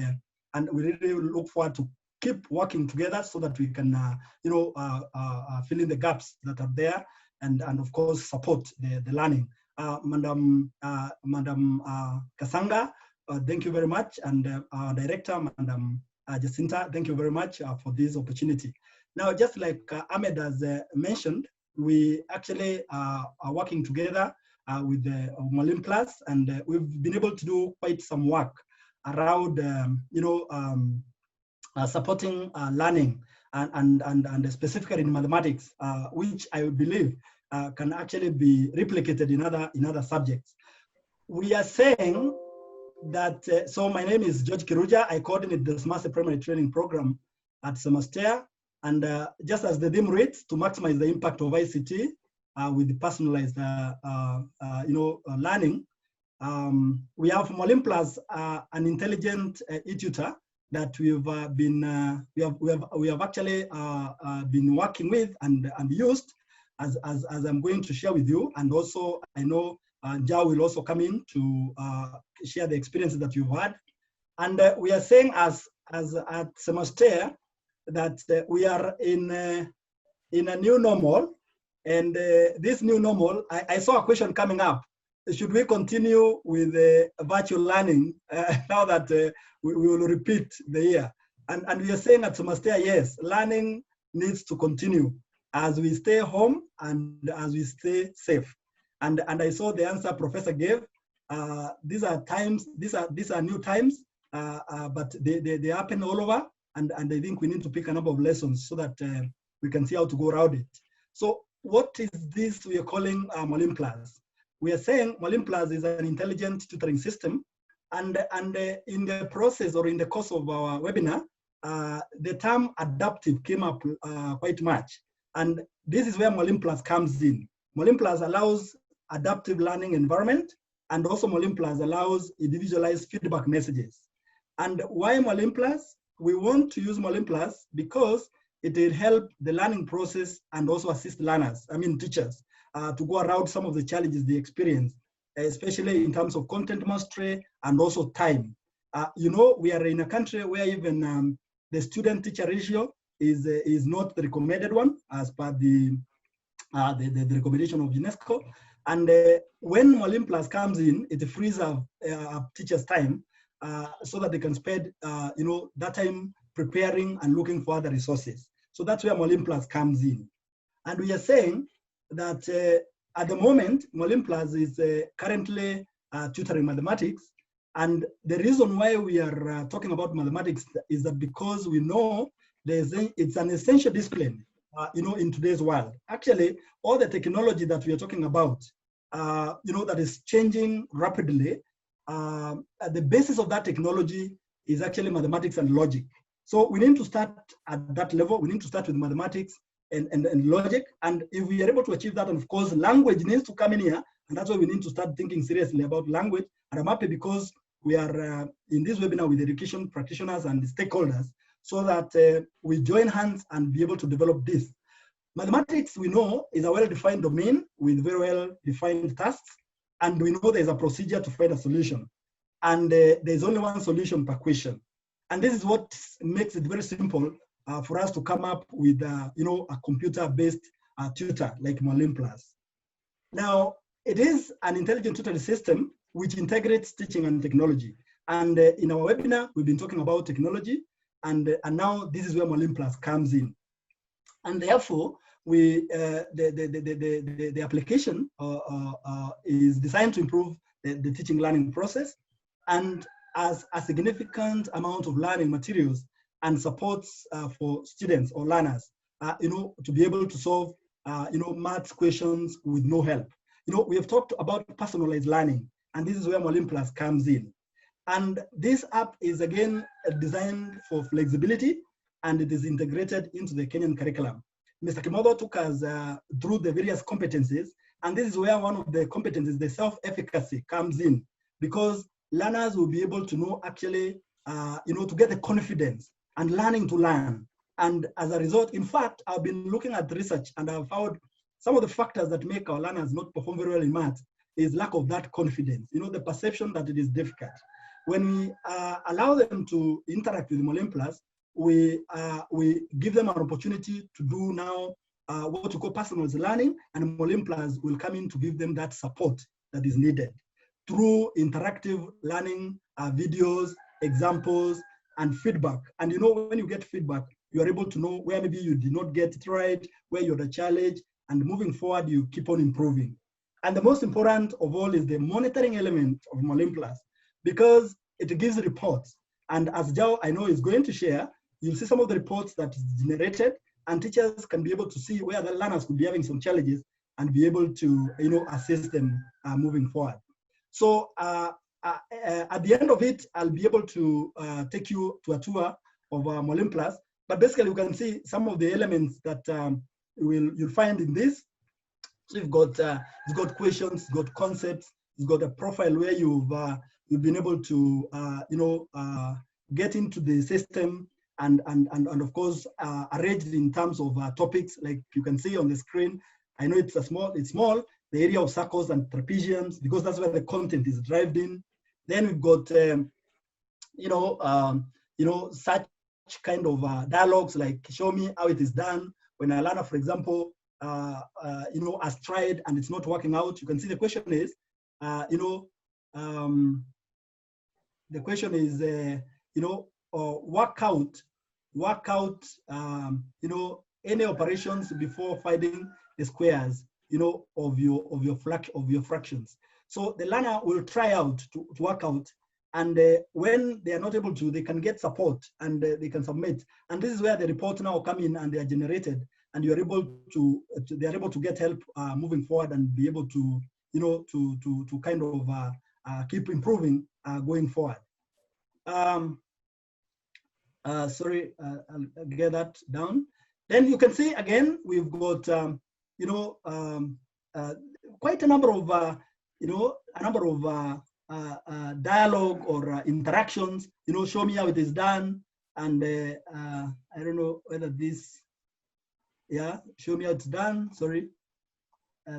we really look forward to keep working together so that we can fill in the gaps that are there, and of course support the learning. Madam Kasanga, thank you very much, and our director, Madam Jacinta, thank you very much for this opportunity. Now, just like Ahmed has mentioned, we actually are working together with the Mwalimu Plus, and we've been able to do quite some work around, supporting learning and specifically in mathematics, which I believe can actually be replicated in other subjects. We are saying that, so my name is George Kiruja. I coordinate the Semester Primary Training Program at Semester, and just as the theme reads, to maximize the impact of ICT with personalized learning, We have Molim Plus, an intelligent e-tutor that we have actually been working with and used, as I'm going to share with you. And also, I know Jao will also come in to share the experiences that you've had. And we are saying as at semester that we are in a new normal. And this new normal, I saw a question coming up. Should we continue with virtual learning now that we will repeat the year? And we are saying at semester, yes, learning needs to continue as we stay home and as we stay safe. And I saw the answer Professor gave. These are times, these are new times, but they happen all over. And I think we need to pick a number of lessons so that we can see how to go around it. So what is this we are calling Molim Plus? We are saying Molim Plus is an intelligent tutoring system. And in the process or in the course of our webinar, the term adaptive came up quite much. And this is where Molim Plus comes in. Molim Plus allows adaptive learning environment, and also Molim Plus allows individualized feedback messages. And why Molim Plus? We want to use Molim Plus because it will help the learning process and also assist learners, teachers, to go around some of the challenges they experience, especially in terms of content mastery and also time. We are in a country where even the student-teacher ratio is not the recommended one as per the recommendation of UNESCO. And when Molim Plus comes in, it frees up teachers' time so that they can spend that time preparing and looking for other resources. So that's where Molim Plus comes in. And we are saying that at the moment, Molim Plus is currently tutoring mathematics. And the reason why we are talking about mathematics is that because we know it's an essential discipline, in today's world. Actually, all the technology that we are talking about, that is changing rapidly, the basis of that technology is actually mathematics and logic. So we need to start at that level. We need to start with mathematics and logic. And if we are able to achieve that, and of course, language needs to come in here. And that's why we need to start thinking seriously about language. And I'm happy because we are in this webinar with education practitioners and stakeholders so that we join hands and be able to develop this. Mathematics, we know, is a well-defined domain with very well-defined tasks. And we know there's a procedure to find a solution. And there's only one solution per question. And this is what makes it very simple for us to come up with, a computer-based tutor like Molim Plus. Now, it is an intelligent tutoring system which integrates teaching and technology. And in our webinar, we've been talking about technology, and now this is where Molim Plus comes in. And therefore, the application is designed to improve the teaching learning process, and as a significant amount of learning materials and supports for students or learners, to be able to solve, maths questions with no help. We have talked about personalized learning, and this is where Molim Plus comes in. And this app is again designed for flexibility, and it is integrated into the Kenyan curriculum. Mr. Kimodo took us through the various competencies, and this is where one of the competencies, the self-efficacy, comes in, because learners will be able to know actually, to get the confidence and learning to learn. And as a result, in fact, I've been looking at research and I've found some of the factors that make our learners not perform very well in math is lack of that confidence, the perception that it is difficult. When we allow them to interact with Molim Plus, we give them an opportunity to do now what we call personalized learning, and Molim Plus will come in to give them that support that is needed through interactive learning, videos, examples, and feedback. And when you get feedback, you are able to know where maybe you did not get it right, where you're the challenge, and moving forward, you keep on improving. And the most important of all is the monitoring element of Molim Plus, because it gives reports. And as Jao, I know, is going to share, you'll see some of the reports that is generated, and teachers can be able to see where the learners could be having some challenges and be able to, assist them moving forward. So at the end of it, I'll be able to take you to a tour of Molim Plus. But basically, you can see some of the elements that you'll find in this. So you've got questions, you've got concepts, It's got a profile where you've been able to get into the system and of course arranged in terms of topics, like you can see on the screen. I know it's small, the area of circles and trapeziums, because that's where the content is derived in. Then we've got such kind of dialogues like show me how it is done. When a learner, for example, has tried and it's not working out, you can see the question is, the question is, work out, any operations before finding the squares, of your fractions. So the learner will try out to work out, and when they are not able to, they can get support and they can submit. And this is where the reports now come in and they are generated, and you are able to, they are able to get help moving forward and be able to, to kind of keep improving going forward. Sorry, I'll get that down. Then you can see again, we've got, quite a number of, dialogue or interactions, show me how it is done. And I don't know whether this, yeah, show me how it's done. Sorry,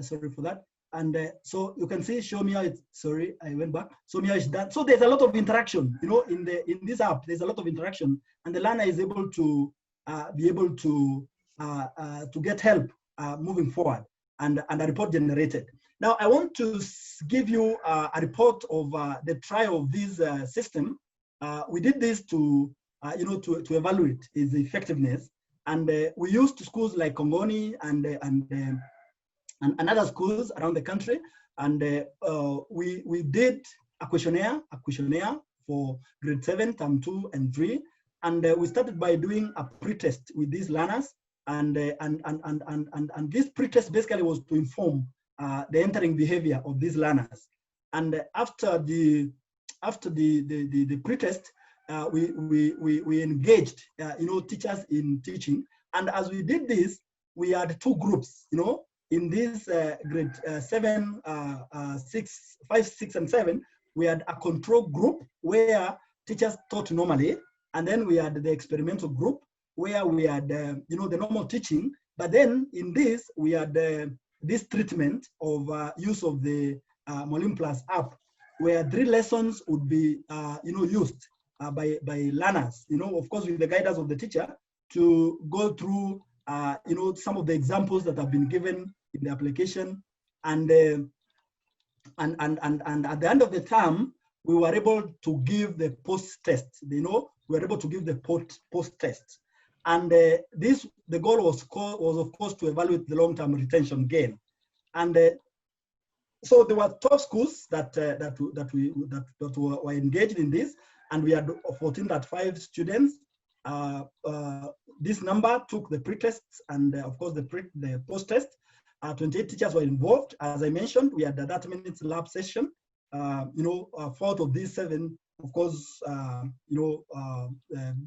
sorry for that. And so you can see, show me how it's, sorry, I went back. Show me how it's done. So there's a lot of interaction, in this app, there's a lot of interaction, and the learner is able to be able to get help moving forward, and a report generated. Now, I want to give you a report of the trial of this system. We did this to, to evaluate its effectiveness, and we used schools like Kongoni and other schools around the country, and we did a questionnaire for grade 7, term 2 and 3, and we started by doing a pre-test with these learners, and this pre-test basically was to inform the entering behavior of these learners. And after the pre-test, we engaged teachers in teaching, and as we did this, we had two groups, in this grade 7, 6, 5, 6, and 7, we had a control group where teachers taught normally, and then we had the experimental group where we had the normal teaching. But then in this, we had this treatment of use of the Molim+ app, where 3 lessons would be used by learners, of course with the guidance of the teacher, to go through some of the examples that have been given in the application, and at the end of the term, we were able to give the post-test. We were able to give the post-test, and the goal was of course to evaluate the long-term retention gain. And so there were 12 schools that were engaged in this, and we had 14.5 students. This number took the pre-tests and of course the post-test. 28 teachers were involved. As I mentioned, we had a 30-minute lab session. 4 of these 7, of course,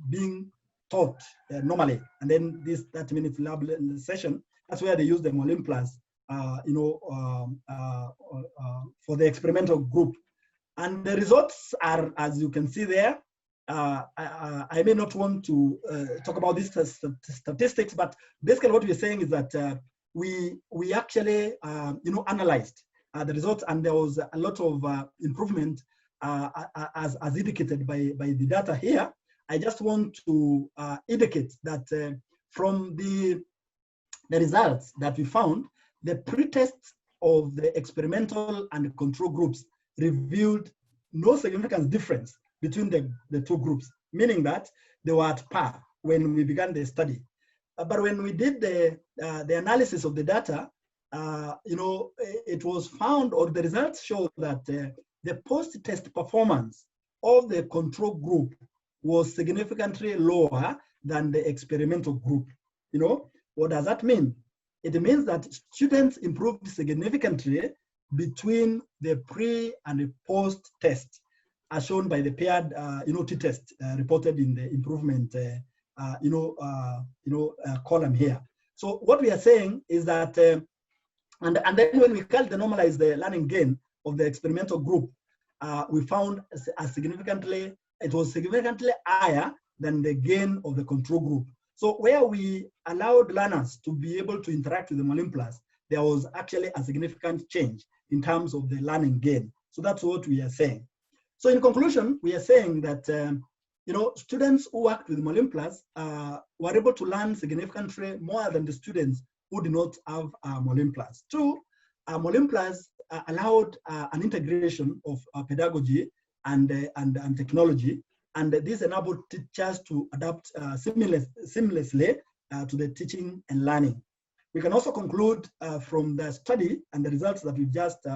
being taught normally, and then this 30-minute lab session, that's where they use the Molim+, for the experimental group. And the results are, as you can see there. I may not want to talk about these statistics, but basically what we're saying is that we actually analyzed the results, and there was a lot of improvement as indicated by the data here. I just want to indicate that from the results that we found, the pre-tests of the experimental and control groups revealed no significant difference between the two groups, meaning that they were at par when we began the study. But when we did the analysis of the data, it was found, or the results showed that the post-test performance of the control group was significantly lower than the experimental group. What does that mean? It means that students improved significantly between the pre and the post-test, as shown by the paired t-test reported in the improvement column here. So what we are saying is that, and then when we calculate the normalized learning gain of the experimental group, we found it was significantly higher than the gain of the control group. So where we allowed learners to be able to interact with the Molimplus, there was actually a significant change in terms of the learning gain. So that's what we are saying. So in conclusion, we are saying that students who worked with Molimplus were able to learn significantly more than the students who did not have Molimplus. Two, Molimplus allowed an integration of pedagogy and technology, and this enabled teachers to adapt seamlessly to the teaching and learning. We can also conclude from the study and the results that we've just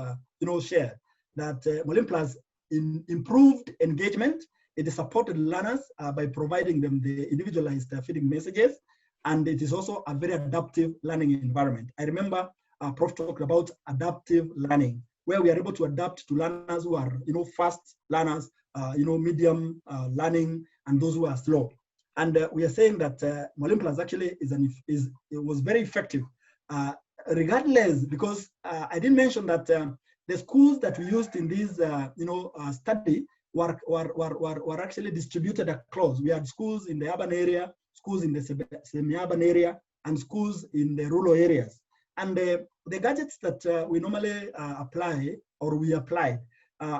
shared that Molimplus improved engagement. It supported learners by providing them the individualized feeding messages, and it is also a very adaptive learning environment. I remember Prof talked about adaptive learning, where we are able to adapt to learners who are fast learners, medium learning, and those who are slow. And we are saying that Molimplus actually it was very effective, regardless, because I didn't mention that the schools that we used in this study were actually distributed across. We had schools in the urban area, schools in the semi-urban area, and schools in the rural areas. And the gadgets that we normally apply, or we applied,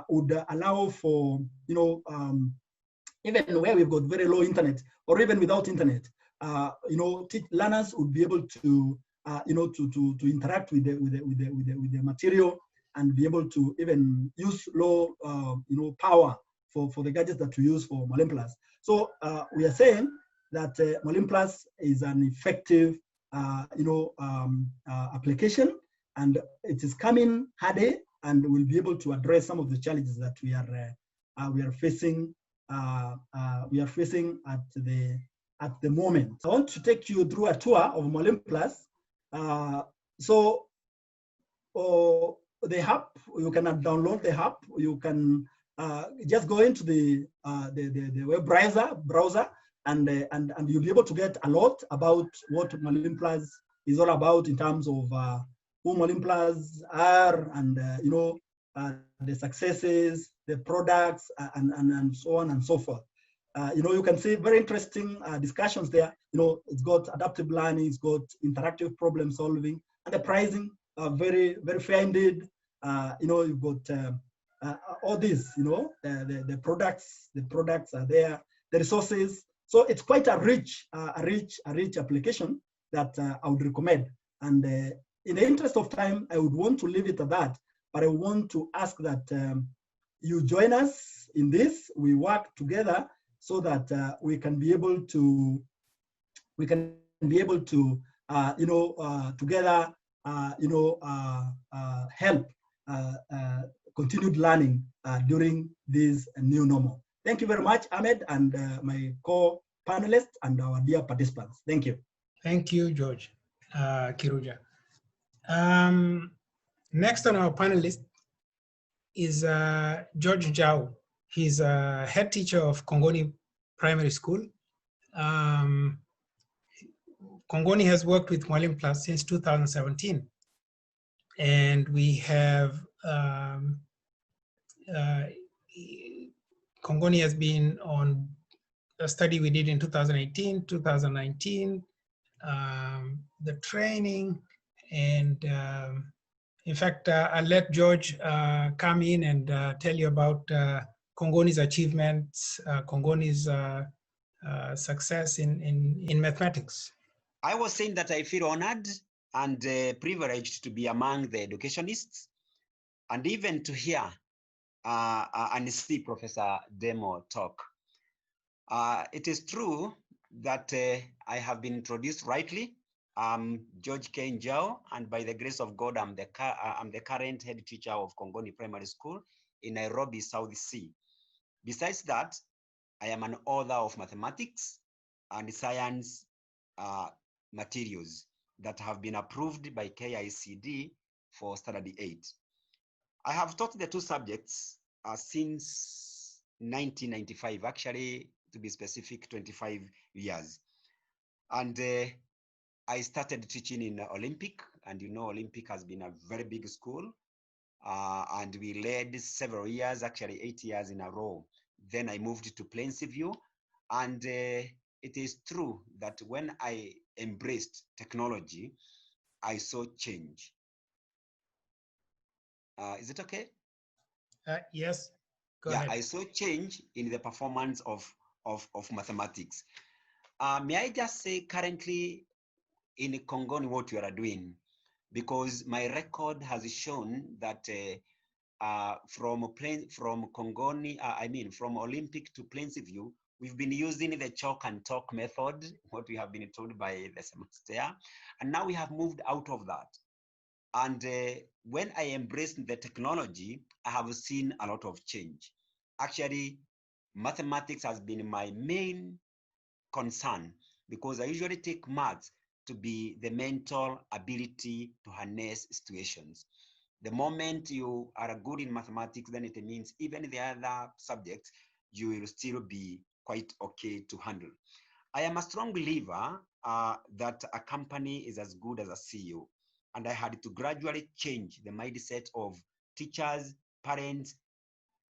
would allow for, even where we've got very low internet, or even without internet, learners would be able to, to interact with the material and be able to even use low, power for the gadgets that we use for Molimplus. So we are saying that Molimplus is an effective, application, and it is coming hardy, and will be able to address some of the challenges that we are facing. We are facing at the moment. I want to take you through a tour of Molimplus. The app, you can download the app. You can just go into the web browser, and you'll be able to get a lot about what Molimplus is all about in terms of who Molimplus are, and the successes, the products, and so on and so forth. You can see very interesting discussions there. It's got adaptive learning, it's got interactive problem solving, and the pricing very, very fair indeed. You've got all this, the products are there, the resources. So it's quite a rich application that I would recommend. And in the interest of time, I would want to leave it at that, but I want to ask that you join us in this. We work together so that we can be able to, together, help continued learning during this new normal. Thank you very much, Ahmed, and my co-panelists and our dear participants. Thank you. Thank you, George Kiruja. Next on our panelist is George Jau. He's a head teacher of Kongoni Primary School. Kongoni has worked with Molimplus since 2017. And we have, Kongoni has been on a study we did in 2018, 2019, the training, and in fact, I'll let George come in and tell you about Kongoni's achievements, Kongoni's success in mathematics. I was saying that I feel honored and privileged to be among the educationists, and even to hear and see Professor Demo talk. It is true that I have been introduced rightly. George K. Njau, and by the grace of God, I'm the current head teacher of Kongoni Primary School in Nairobi, South Sea. Besides that, I am an author of mathematics and science materials that have been approved by KICD for Standard 8. I have taught the two subjects since 1995, actually, to be specific, 25 years. And I started teaching in Olympic, and Olympic has been a very big school. and we led several years, actually 8 years in a row. Then I moved to Plains-View, and it is true that when I embraced technology, I saw change. Is it okay? Yes, go yeah, ahead. I saw change in the performance of mathematics. May I just say currently in Kongoni what you are doing, because my record has shown that from Kongoni, from Olympic to Plains-View, we've been using the chalk and talk method, what we have been told by the semester, and now we have moved out of that. And when I embraced the technology, I have seen a lot of change. Actually, mathematics has been my main concern, because I usually take maths to be the mental ability to harness situations. The moment you are good in mathematics, then it means even the other subjects, you will still be quite okay to handle. I am a strong believer that a company is as good as a CEO. And I had to gradually change the mindset of teachers, parents,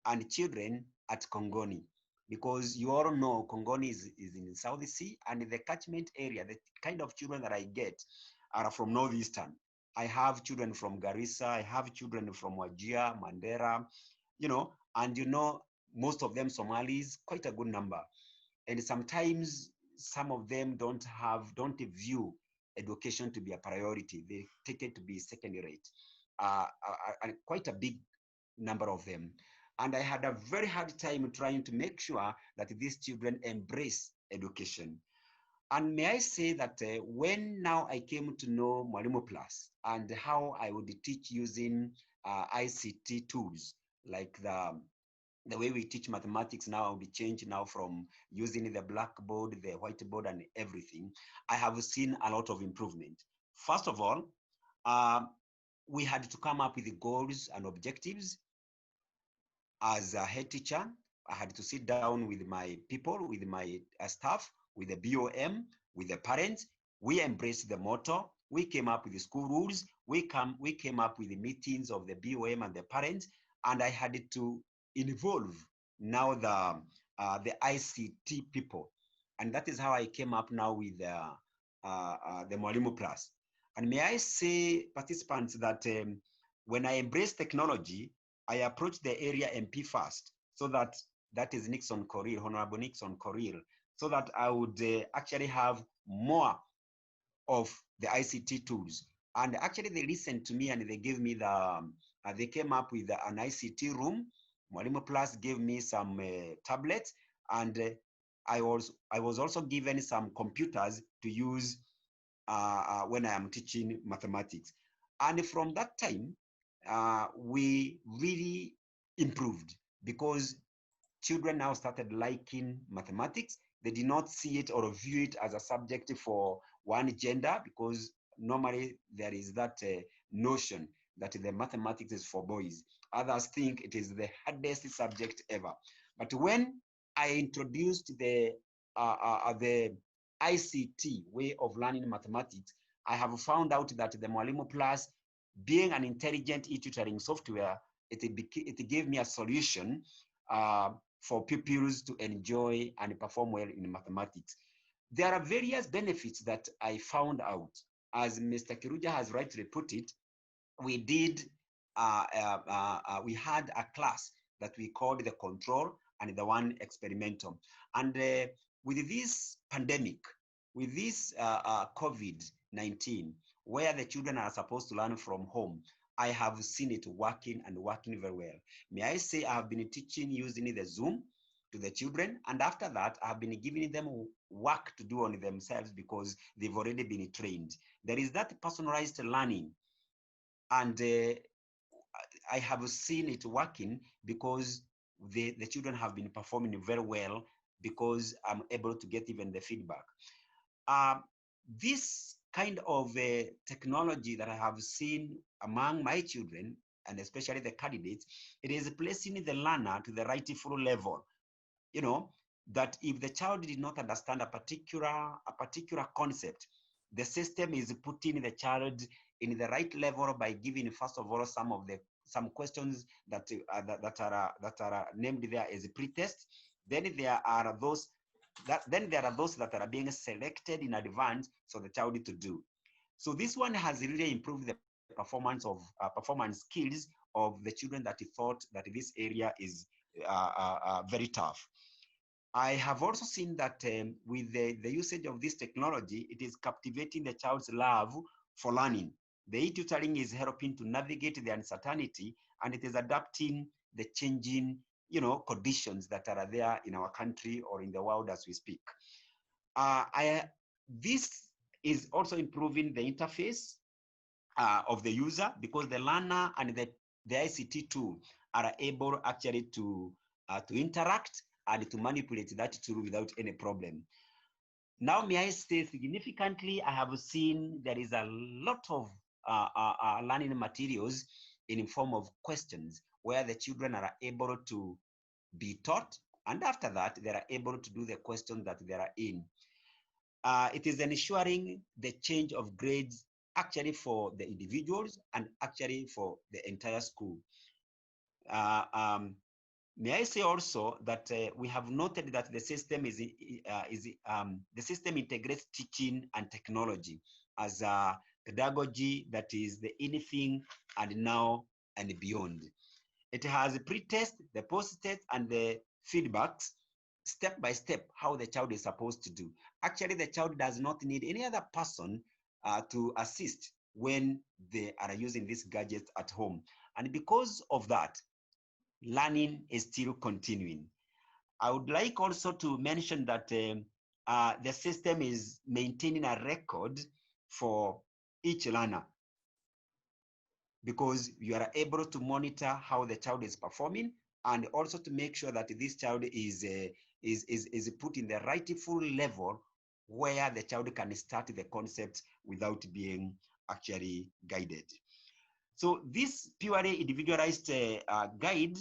and children at Kongoni. Because you all know Kongoni is in the South Sea, and in the catchment area, the kind of children that I get are from Northeastern. I have children from Garissa, I have children from Wajir, Mandera, and most of them Somalis, quite a good number. And sometimes some of them don't view education to be a priority. They take it to be secondary rate, and quite a big number of them. And I had a very hard time trying to make sure that these children embrace education. And may I say that when now I came to know Mwalimu Plus and how I would teach using ICT tools, like the way we teach mathematics now, we change now from using the blackboard, the whiteboard, and everything. I have seen a lot of improvement. First of all, we had to come up with the goals and objectives. As a head teacher, I had to sit down with my people, with my staff, with the BOM, with the parents. We embraced the motto. We came up with the school rules. We came up with the meetings of the BOM and the parents, and I had to involve now the ICT people, and that is how I came up now with the Mwalimu Plus. And may I say, participants, that when I embrace technology, I approach the area MP first, so that is Nixon Korir, Honorable Nixon Korir, so that I would actually have more of the ICT tools. And actually they listened to me and they gave me they came up with an ICT room. Mwalimu Plus gave me some tablets, and I was also given some computers to use when I am teaching mathematics. And from that time, we really improved, because children now started liking mathematics. They did not see it or view it as a subject for one gender, because normally there is that notion that the mathematics is for boys. Others think it is the hardest subject ever. But when I introduced the ICT way of learning mathematics, I have found out that the Mwalimu Plus, being an intelligent e-tutoring software, it gave me a solution for pupils to enjoy and perform well in mathematics. There are various benefits that I found out. As Mr. Kiruja has rightly put it, we did, we had a class that we called the control and the one experimental. And with this pandemic, with this COVID-19, where the children are supposed to learn from home, I have seen it working and working very well. May I say I have been teaching using the Zoom to the children, and after that I have been giving them work to do on themselves because they've already been trained. There is that personalized learning, and I have seen it working because the children have been performing very well, because I'm able to get even the feedback. This kind of technology that I have seen among my children, and especially the candidates, it is placing the learner to the rightful level. You know, that if the child did not understand a particular concept, the system is putting the child in the right level by giving, first of all, some of the some questions that are named there as pre-test. Then there are those that are being selected in advance for the child to do. So this one has really improved the performance skills of the children that thought that this area is very tough. I have also seen that with the usage of this technology, it is captivating the child's love for learning. The e-tutoring is helping to navigate the uncertainty, and it is adapting the changing, conditions that are there in our country or in the world as we speak. This is also improving the interface of the user, because the learner and the ICT tool are able actually to interact and to manipulate that tool without any problem. Now, may I say significantly, I have seen there is a lot of learning materials in form of questions where the children are able to be taught, and after that, they are able to do the questions that they are in. It is ensuring the change of grades actually for the individuals and actually for the entire school. May I say also that we have noted that the system the system integrates teaching and technology as a pedagogy that is the anything and now and beyond. It has a pre-test, the post-test, and the feedbacks step by step how the child is supposed to do. Actually, the child does not need any other person to assist when they are using these gadgets at home. And because of that, learning is still continuing. I would like also to mention that the system is maintaining a record for each learner, because you are able to monitor how the child is performing, and also to make sure that this child is put in the rightful level where the child can start the concept without being actually guided. So this purely individualized guide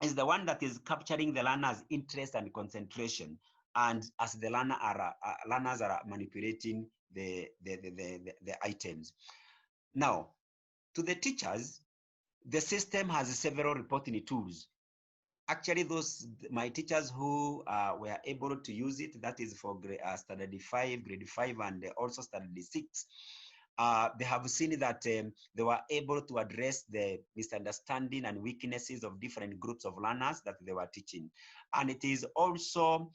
is the one that is capturing the learner's interest and concentration, and as the learners are manipulating the items. Now, to the teachers, the system has several reporting tools. Actually, my teachers who were able to use it, that is for standard 5, grade 5, and also standard 6, they have seen that they were able to address the misunderstanding and weaknesses of different groups of learners that they were teaching. And it is also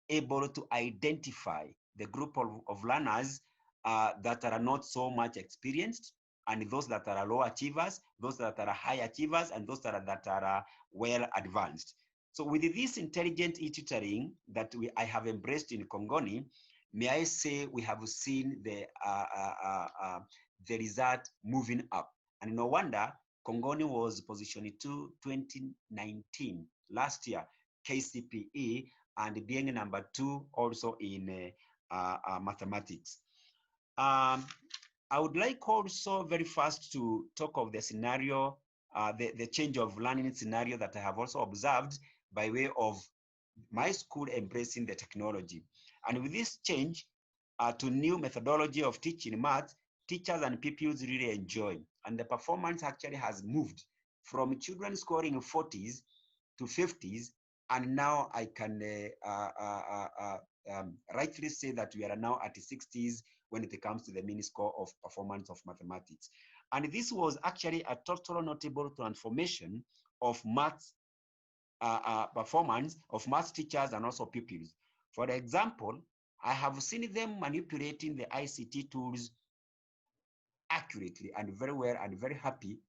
able to identify the group of learners that are not so much experienced, and those that are low achievers, those that are high achievers, and those that are well advanced. So with this intelligent e-tutoring that I have embraced in Kongoni, may I say we have seen the result moving up. And no wonder Kongoni was positioned to 2019, last year, KCPE, and being number 2 also in mathematics. I would like also very fast to talk of the scenario, the change of learning scenario that I have also observed by way of my school embracing the technology. And with this change to new methodology of teaching math, teachers and pupils really enjoy. And the performance actually has moved from children scoring 40s to 50s. And now I can rightly say that we are now at the 60s when it comes to the mean score of performance of mathematics. And this was actually a total notable transformation of maths performance of math teachers and also pupils. For example, I have seen them manipulating the ICT tools accurately and very well and very happy,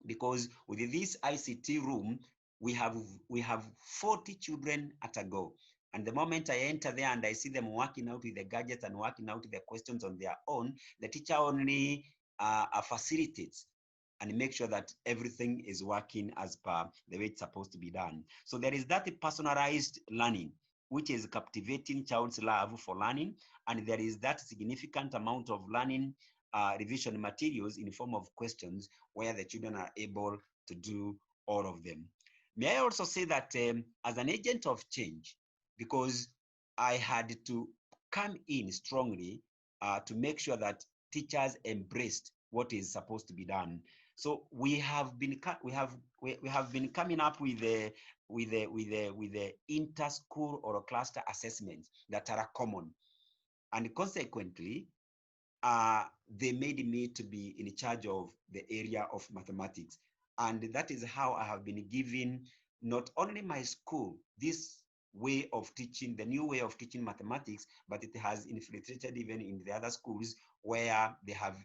because with this ICT room, we have 40 children at a go. And the moment I enter there and I see them working out with the gadgets and working out the questions on their own, the teacher only facilitates and make sure that everything is working as per the way it's supposed to be done. So there is that personalized learning, which is captivating child's love for learning. And there is that significant amount of learning revision materials in form of questions where the children are able to do all of them. May I also say that as an agent of change, because I had to come in strongly to make sure that teachers embraced what is supposed to be done. So we have been coming up with the inter-school or cluster assessments that are common, and consequently, they made me to be in charge of the area of mathematics, and that is how I have been given not only my school this way of teaching, the new way of teaching mathematics, but it has infiltrated even in the other schools where they have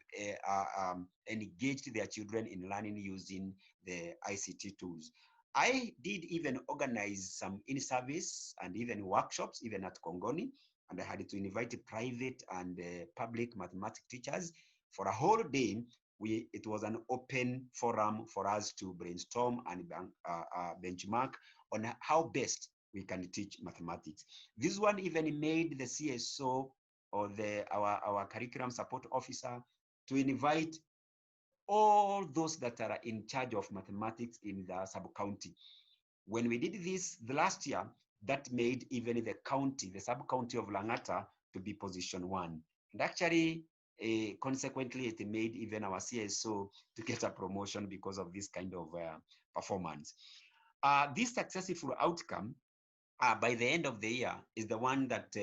engaged their children in learning using the ICT tools. I did even organize some in-service and even workshops, even at Kongoni, and I had to invite private and public mathematics teachers for a whole day. It was an open forum for us to brainstorm and benchmark on how best we can teach mathematics. This one even made the CSO or our curriculum support officer to invite all those that are in charge of mathematics in the sub-county. When we did this the last year, that made even the county, the sub-county of Langata, to be position 1. And actually, consequently, it made even our CSO to get a promotion because of this kind of performance. This successful outcome, by the end of the year, is the one that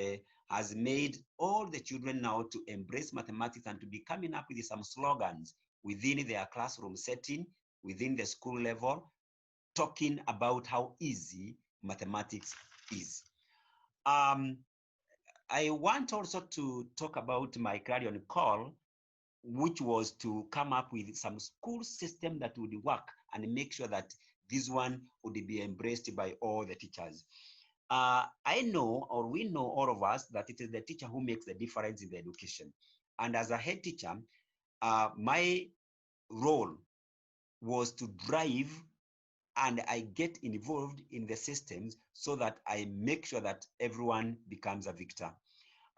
has made all the children now to embrace mathematics and to be coming up with some slogans within their classroom setting, within the school level, talking about how easy mathematics is. I want also to talk about my clarion call, which was to come up with some school system that would work and make sure that this one would be embraced by all the teachers. I know, or we know, all of us, that it is the teacher who makes the difference in the education. And as a head teacher, my role was to drive and I get involved in the systems so that I make sure that everyone becomes a victor.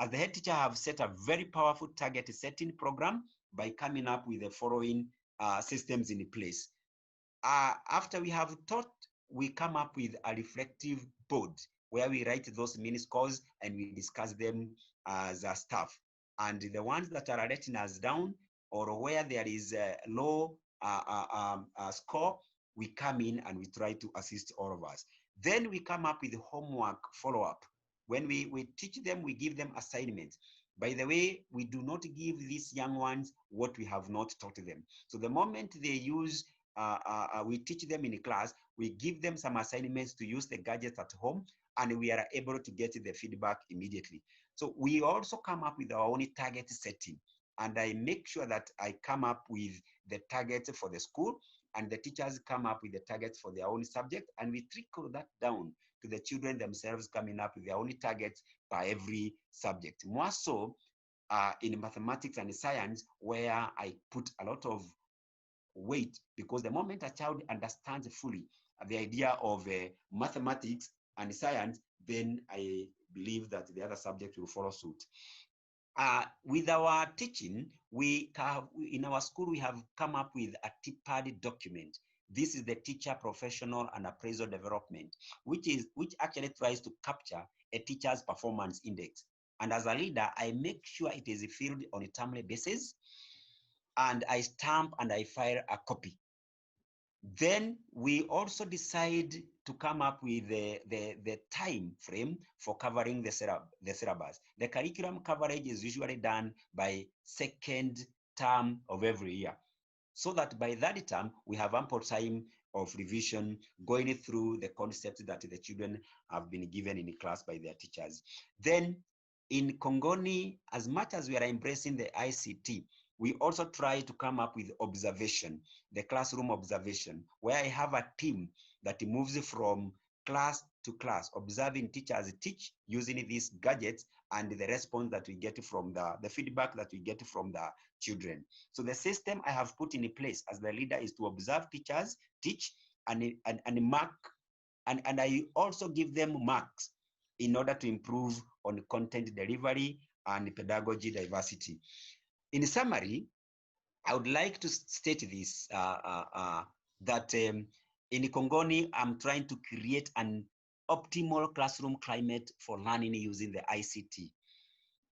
As the head teacher, I have set a very powerful target setting program by coming up with the following systems in place. After we have taught, we come up with a reflective board where we write those mini scores and we discuss them as a staff. And the ones that are letting us down or where there is a low score, we come in and we try to assist all of us. Then we come up with homework follow-up. When we teach them, we give them assignments. By the way, we do not give these young ones what we have not taught them. So the moment they use, we teach them in class, we give them some assignments to use the gadgets at home, and we are able to get the feedback immediately. So we also come up with our own target setting. And I make sure that I come up with the targets for the school, and the teachers come up with the targets for their own subject, and we trickle that down to the children themselves coming up with their own targets by every subject. More so in mathematics and science, where I put a lot of weight, because the moment a child understands fully the idea of mathematics and science, then I believe that the other subjects will follow suit. With our teaching, we have, in our school, we have come up with a TPAD document. This is the teacher professional and appraisal development, which actually tries to capture a teacher's performance index. And as a leader, I make sure it is filled on a timely basis, and I stamp and I file a copy. Then we also decide to come up with the time frame for covering the syllabus. The curriculum coverage is usually done by second term of every year, so that by that term, we have ample time of revision going through the concepts that the children have been given in class by their teachers. Then in Kongoni, as much as we are embracing the ICT, we also try to come up with observation, the classroom observation, where I have a team that moves from class to class, observing teachers teach using these gadgets and the response that we get from the feedback that we get from the children. So the system I have put in place as the leader is to observe teachers teach and mark, and I also give them marks in order to improve on content delivery and pedagogy diversity. In summary, I would like to state this, that in Kongoni, I'm trying to create an optimal classroom climate for learning using the ICT.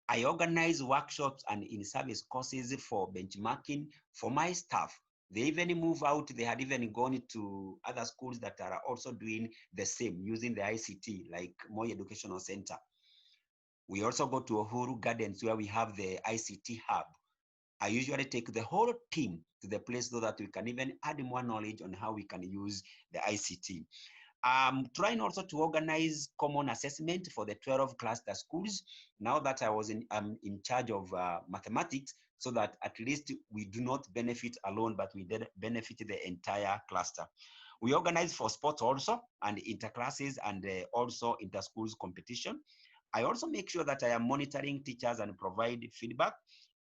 I organize workshops and in-service courses for benchmarking for my staff They even move out. They had even gone to other schools that are also doing the same, using the ICT, like Moi Educational Center. We also go to Uhuru Gardens where we have the ICT hub. I usually take the whole team to the place so that we can even add more knowledge on how we can use the ICT. Trying also to organize common assessment for the 12 cluster schools now that I was in charge of mathematics, so that at least we do not benefit alone, but we did benefit the entire cluster. We organize for sports also, and interclasses, and also inter-schools competition. I also make sure that I am monitoring teachers and provide feedback.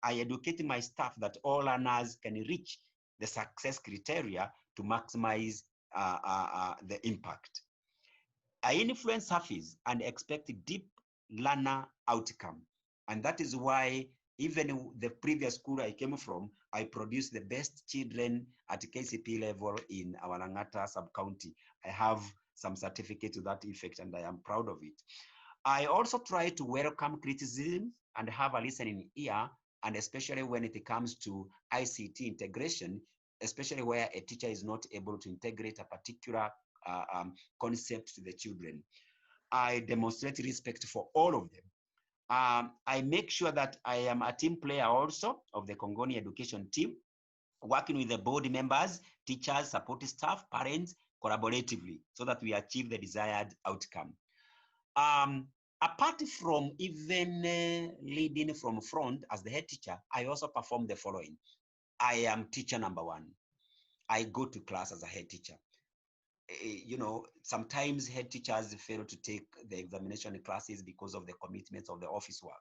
I educate my staff that all learners can reach the success criteria to maximize the impact. I influence surface and expect deep learner outcome. And that is why even the previous school I came from, I produced the best children at KCP level in our Langata sub-county. I have some certificate to that effect, and I am proud of it. I also try to welcome criticism and have a listening ear, and especially when it comes to ICT integration, especially where a teacher is not able to integrate a particular concept to the children. I demonstrate respect for all of them. I make sure that I am a team player also of the Congoni education team, working with the board members, teachers, support staff, parents, collaboratively, so that we achieve the desired outcome. Apart from even leading from front as the head teacher, I also perform the following. I am teacher number one. I go to class as a head teacher. You know, sometimes head teachers fail to take the examination classes because of the commitments of the office work.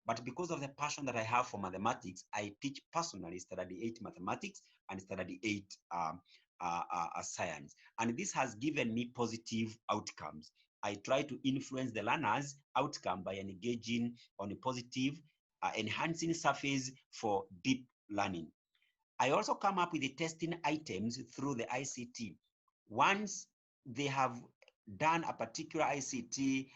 But because of the passion that I have for mathematics, I teach personally standard 8 mathematics and standard 8 science. And this has given me positive outcomes. I try to influence the learner's outcome by engaging on a positive, enhancing surface for deep learning. I also come up with the testing items through the ICT. Once they have done a particular ICT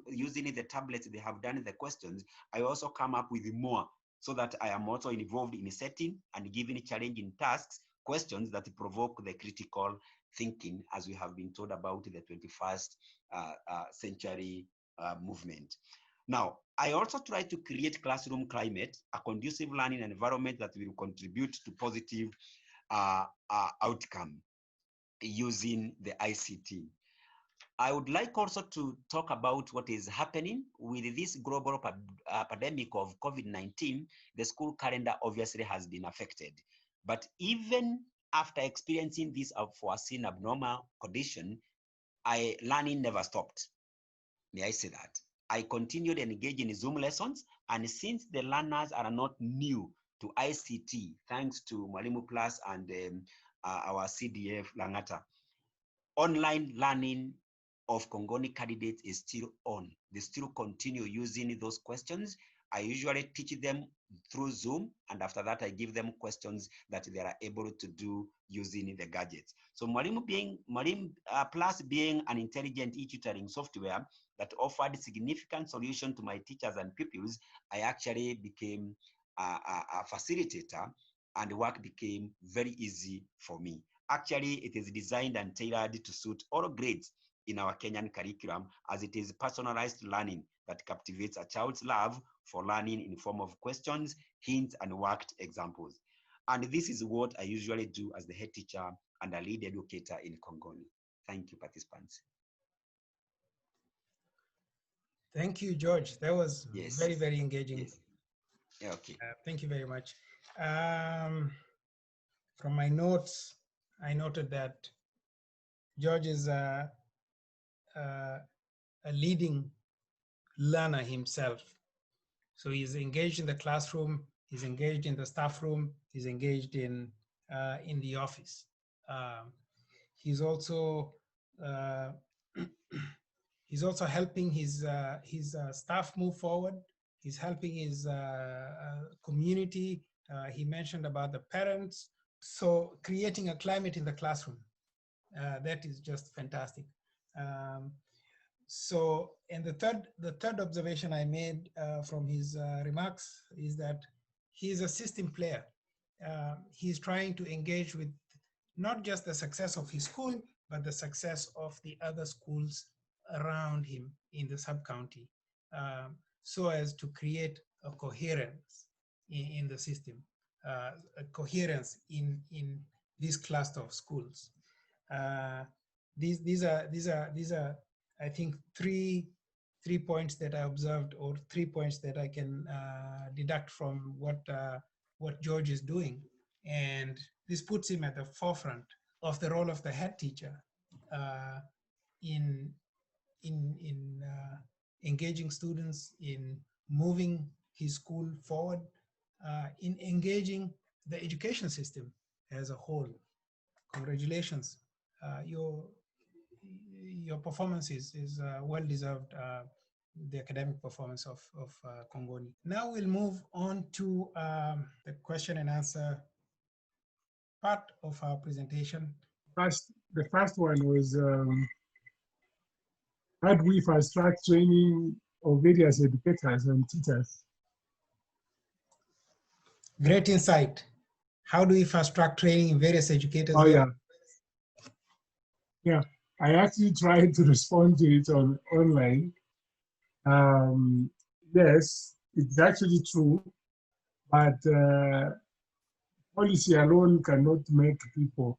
using the tablets, they have done the questions, I also come up with more, so that I am also involved in setting and giving challenging tasks, questions that provoke the critical thinking, as we have been told about the 21st century movement. Now, I also try to create classroom climate, a conducive learning environment that will contribute to positive outcome using the ICT. I would like also to talk about what is happening with this global pandemic of COVID-19. The school calendar obviously has been affected. But even after experiencing this unforeseen abnormal condition, learning never stopped. May I say that? I continued engaging in Zoom lessons, and since the learners are not new to ICT, thanks to Mwalimu Plus and our CDF Langata, online learning of Congoni candidates is still on. They still continue using those questions. I usually teach them through Zoom, and after that I give them questions that they are able to do using the gadgets. So Mwalimu Plus being an intelligent e-tutoring software that offered significant solution to my teachers and pupils, I actually became a facilitator, and work became very easy for me. Actually, it is designed and tailored to suit all grades in our Kenyan curriculum, as it is personalized learning that captivates a child's love for learning in form of questions, hints, and worked examples. And this is what I usually do as the head teacher and a lead educator in Congoni. Thank you, participants. Thank you, George. That was very, very engaging. Yes. Yeah, okay. Thank you very much. From my notes, I noted that George is a leading learner himself. So he's engaged in the classroom, he's engaged in the staff room, he's engaged in the office. He's also helping his staff move forward. He's helping his community. He mentioned about the parents. So creating a climate in the classroom, that is just fantastic. So, and the third observation I made from his remarks is that he is a system player. he's trying to engage with not just the success of his school, but the success of the other schools around him in the sub-county, so as to create a coherence in the system, a coherence in this cluster of schools. These are I think three points that I observed, or 3 points that I can deduct from what George is doing, and this puts him at the forefront of the role of the head teacher in engaging students, in moving his school forward, in engaging the education system as a whole. Congratulations. Your performance is well deserved, the academic performance of Kongoni. Now we'll move on to the question and answer part of our presentation. The first one was, how do we fast track training of various educators and teachers? Great insight. How do we fast track training in various educators? Oh, yeah. Yeah, I actually tried to respond to it online. Yes, it's actually true, but policy alone cannot make people.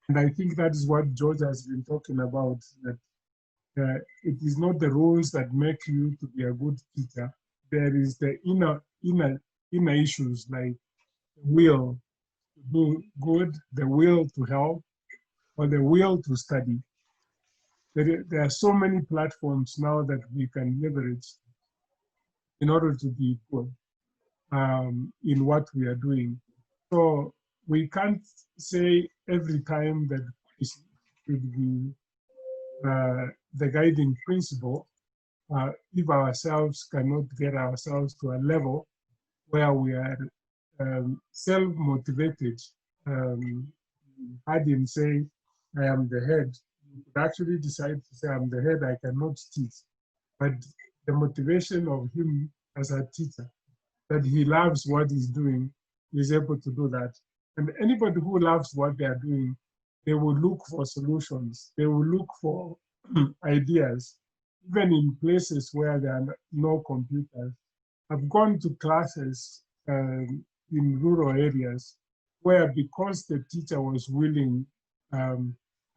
And I think that is what George has been talking about, that it is not the rules that make you to be a good teacher. There is the inner issues, like the will to do good, the will to help, or the will to study. There are so many platforms now that we can leverage in order to be equal in what we are doing. So we can't say every time that policy should be the guiding principle if ourselves cannot get ourselves to a level where we are self-motivated. Had him say, I am the head, you could actually decide to say, I'm the head, I cannot teach. But the motivation of him as a teacher, that he loves what he's doing, is able to do that. And anybody who loves what they are doing, they will look for solutions. They will look for ideas, even in places where there are no computers. I've gone to classes in rural areas where, because the teacher was willing,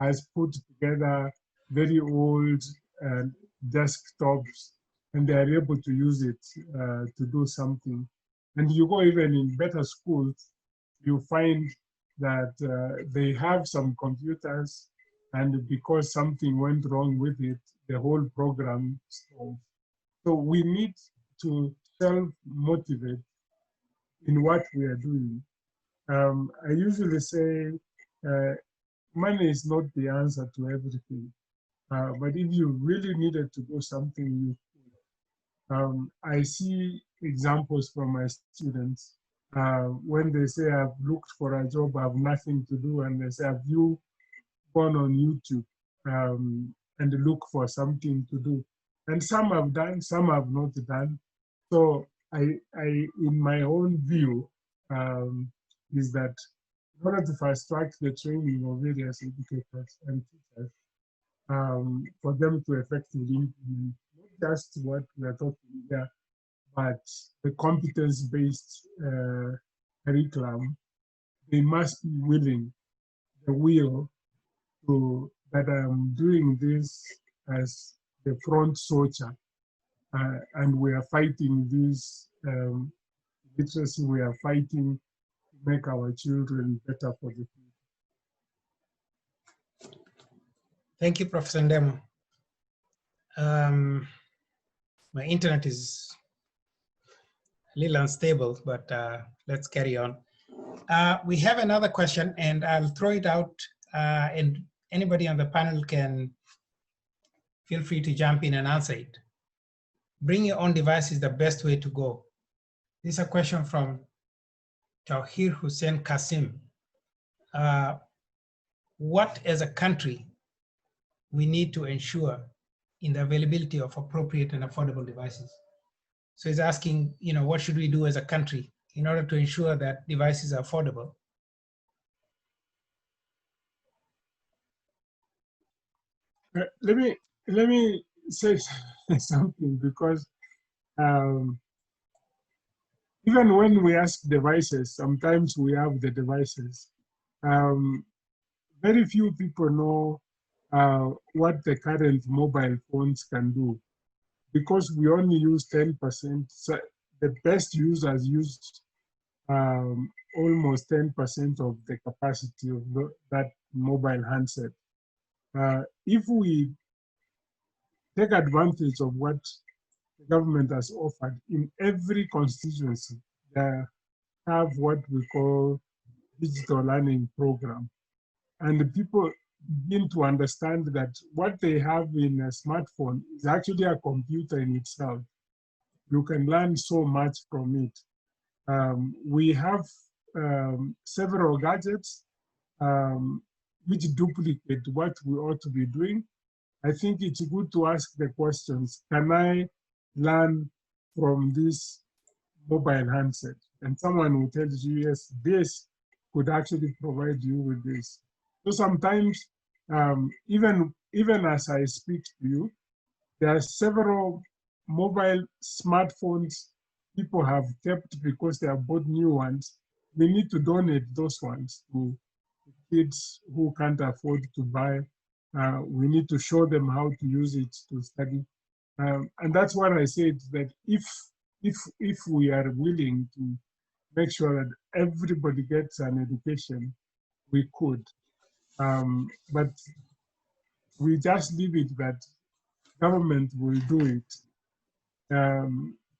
has put together very old desktops, and they are able to use it to do something. And you go even in better schools, you find that they have some computers, and because something went wrong with it, the whole program stalled. So we need to self-motivate in what we are doing. I usually say money is not the answer to everything, but if you really needed to do something, you could. I see examples from my students when they say, I've looked for a job, I have nothing to do, and they say, have you gone on YouTube and look for something to do? And some have done, some have not done. So I in my own view, is that in order to fast track the training of various educators and teachers, for them to effectively implement not just what we are talking here, but the competence-based curriculum, they must be willing, the will, to that I'm doing this as the front soldier, and we are fighting this literacy, we are fighting to make our children better for the future. Thank you, Professor Ndemo. My internet is a little unstable, but let's carry on. We have another question, and I'll throw it out, and anybody on the panel can feel free to jump in and answer it. Bring your own device is the best way to go. This is a question from Tawhir Hussein Kasim. What as a country we need to ensure in the availability of appropriate and affordable devices? So he's asking, what should we do as a country in order to ensure that devices are affordable. Let me say something, because even when we ask devices, sometimes we have the devices. Very few people know what the current mobile phones can do, because we only use 10%. So the best users use almost 10% of the capacity of that mobile handset. If we take advantage of what the government has offered, in every constituency, they have what we call digital learning program. And the people begin to understand that what they have in a smartphone is actually a computer in itself. You can learn so much from it. We have several gadgets which duplicate what we ought to be doing. I think it's good to ask the questions: can I learn from this mobile handset? And someone will tell you, yes, this could actually provide you with this. So sometimes, even as I speak to you, there are several mobile smartphones people have kept because they have bought new ones. We need to donate those ones to kids who can't afford to buy. We need to show them how to use it to study. And that's what I said, that if we are willing to make sure that everybody gets an education, we could. But we just leave it that government will do it.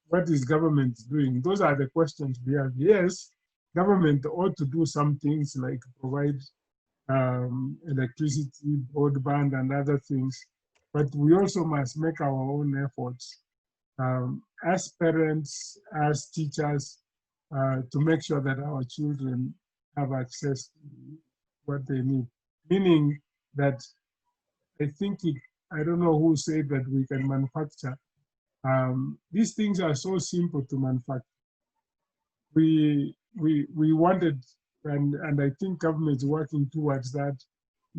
What is government doing? Those are the questions we have. Yes, government ought to do some things like provide electricity, broadband, and other things, but we also must make our own efforts as parents, as teachers, to make sure that our children have access to what they need. Meaning that I think I don't know who said that we can manufacture. These things are so simple to manufacture. We wanted, and I think government is working towards that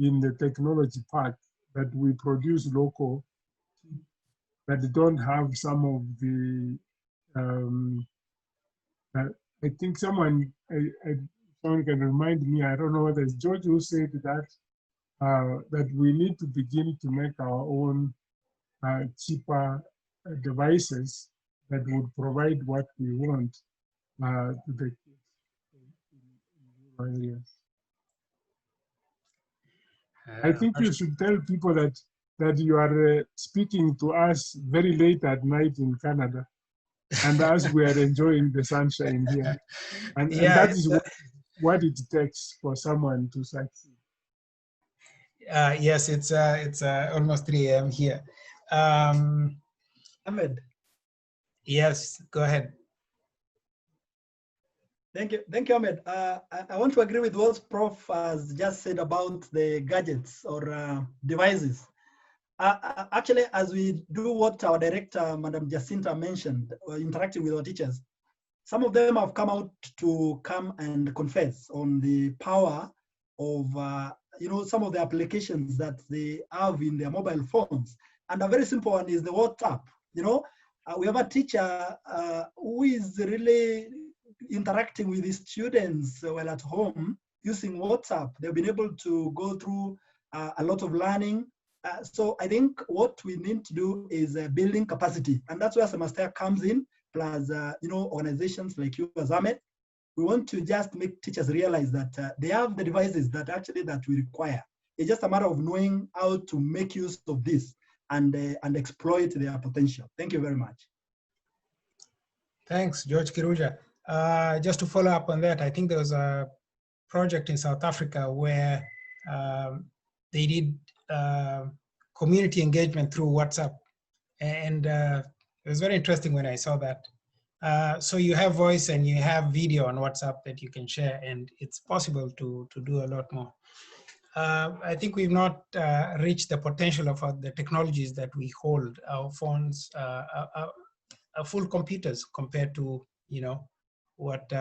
in the technology part, that we produce local, that don't have some of the, I think someone can remind me, I don't know whether it's George who said that, that we need to begin to make our own cheaper devices that would provide what we want to the kids in rural areas. I think you should tell people that you are speaking to us very late at night in Canada, and as we are enjoying the sunshine here. And that is what it takes for someone to succeed. Yes, it's almost 3 a.m. here. Ahmed. Yes, go ahead. Thank you, Ahmed. I want to agree with what Prof has just said about the gadgets or devices. Actually, as we do what our director, Madam Jacinta, mentioned, interacting with our teachers, some of them have come out to come and confess on the power of some of the applications that they have in their mobile phones. And a very simple one is the WhatsApp. We have a teacher who is really interacting with his students while at home using WhatsApp. They've been able to go through a lot of learning. So I think what we need to do is building capacity, and that's where Semester comes in, plus organizations like you, Ahmed. We want to just make teachers realize that they have the devices that we require. It's just a matter of knowing how to make use of this and exploit their potential. Thank you very much. Thanks, George Kiruja. Just to follow up on that, I think there was a project in South Africa where they did community engagement through WhatsApp. And it was very interesting when I saw that. So you have voice and you have video on WhatsApp that you can share, and it's possible to do a lot more. I think we've not reached the potential of the technologies that we hold. Our phones are full computers compared to, what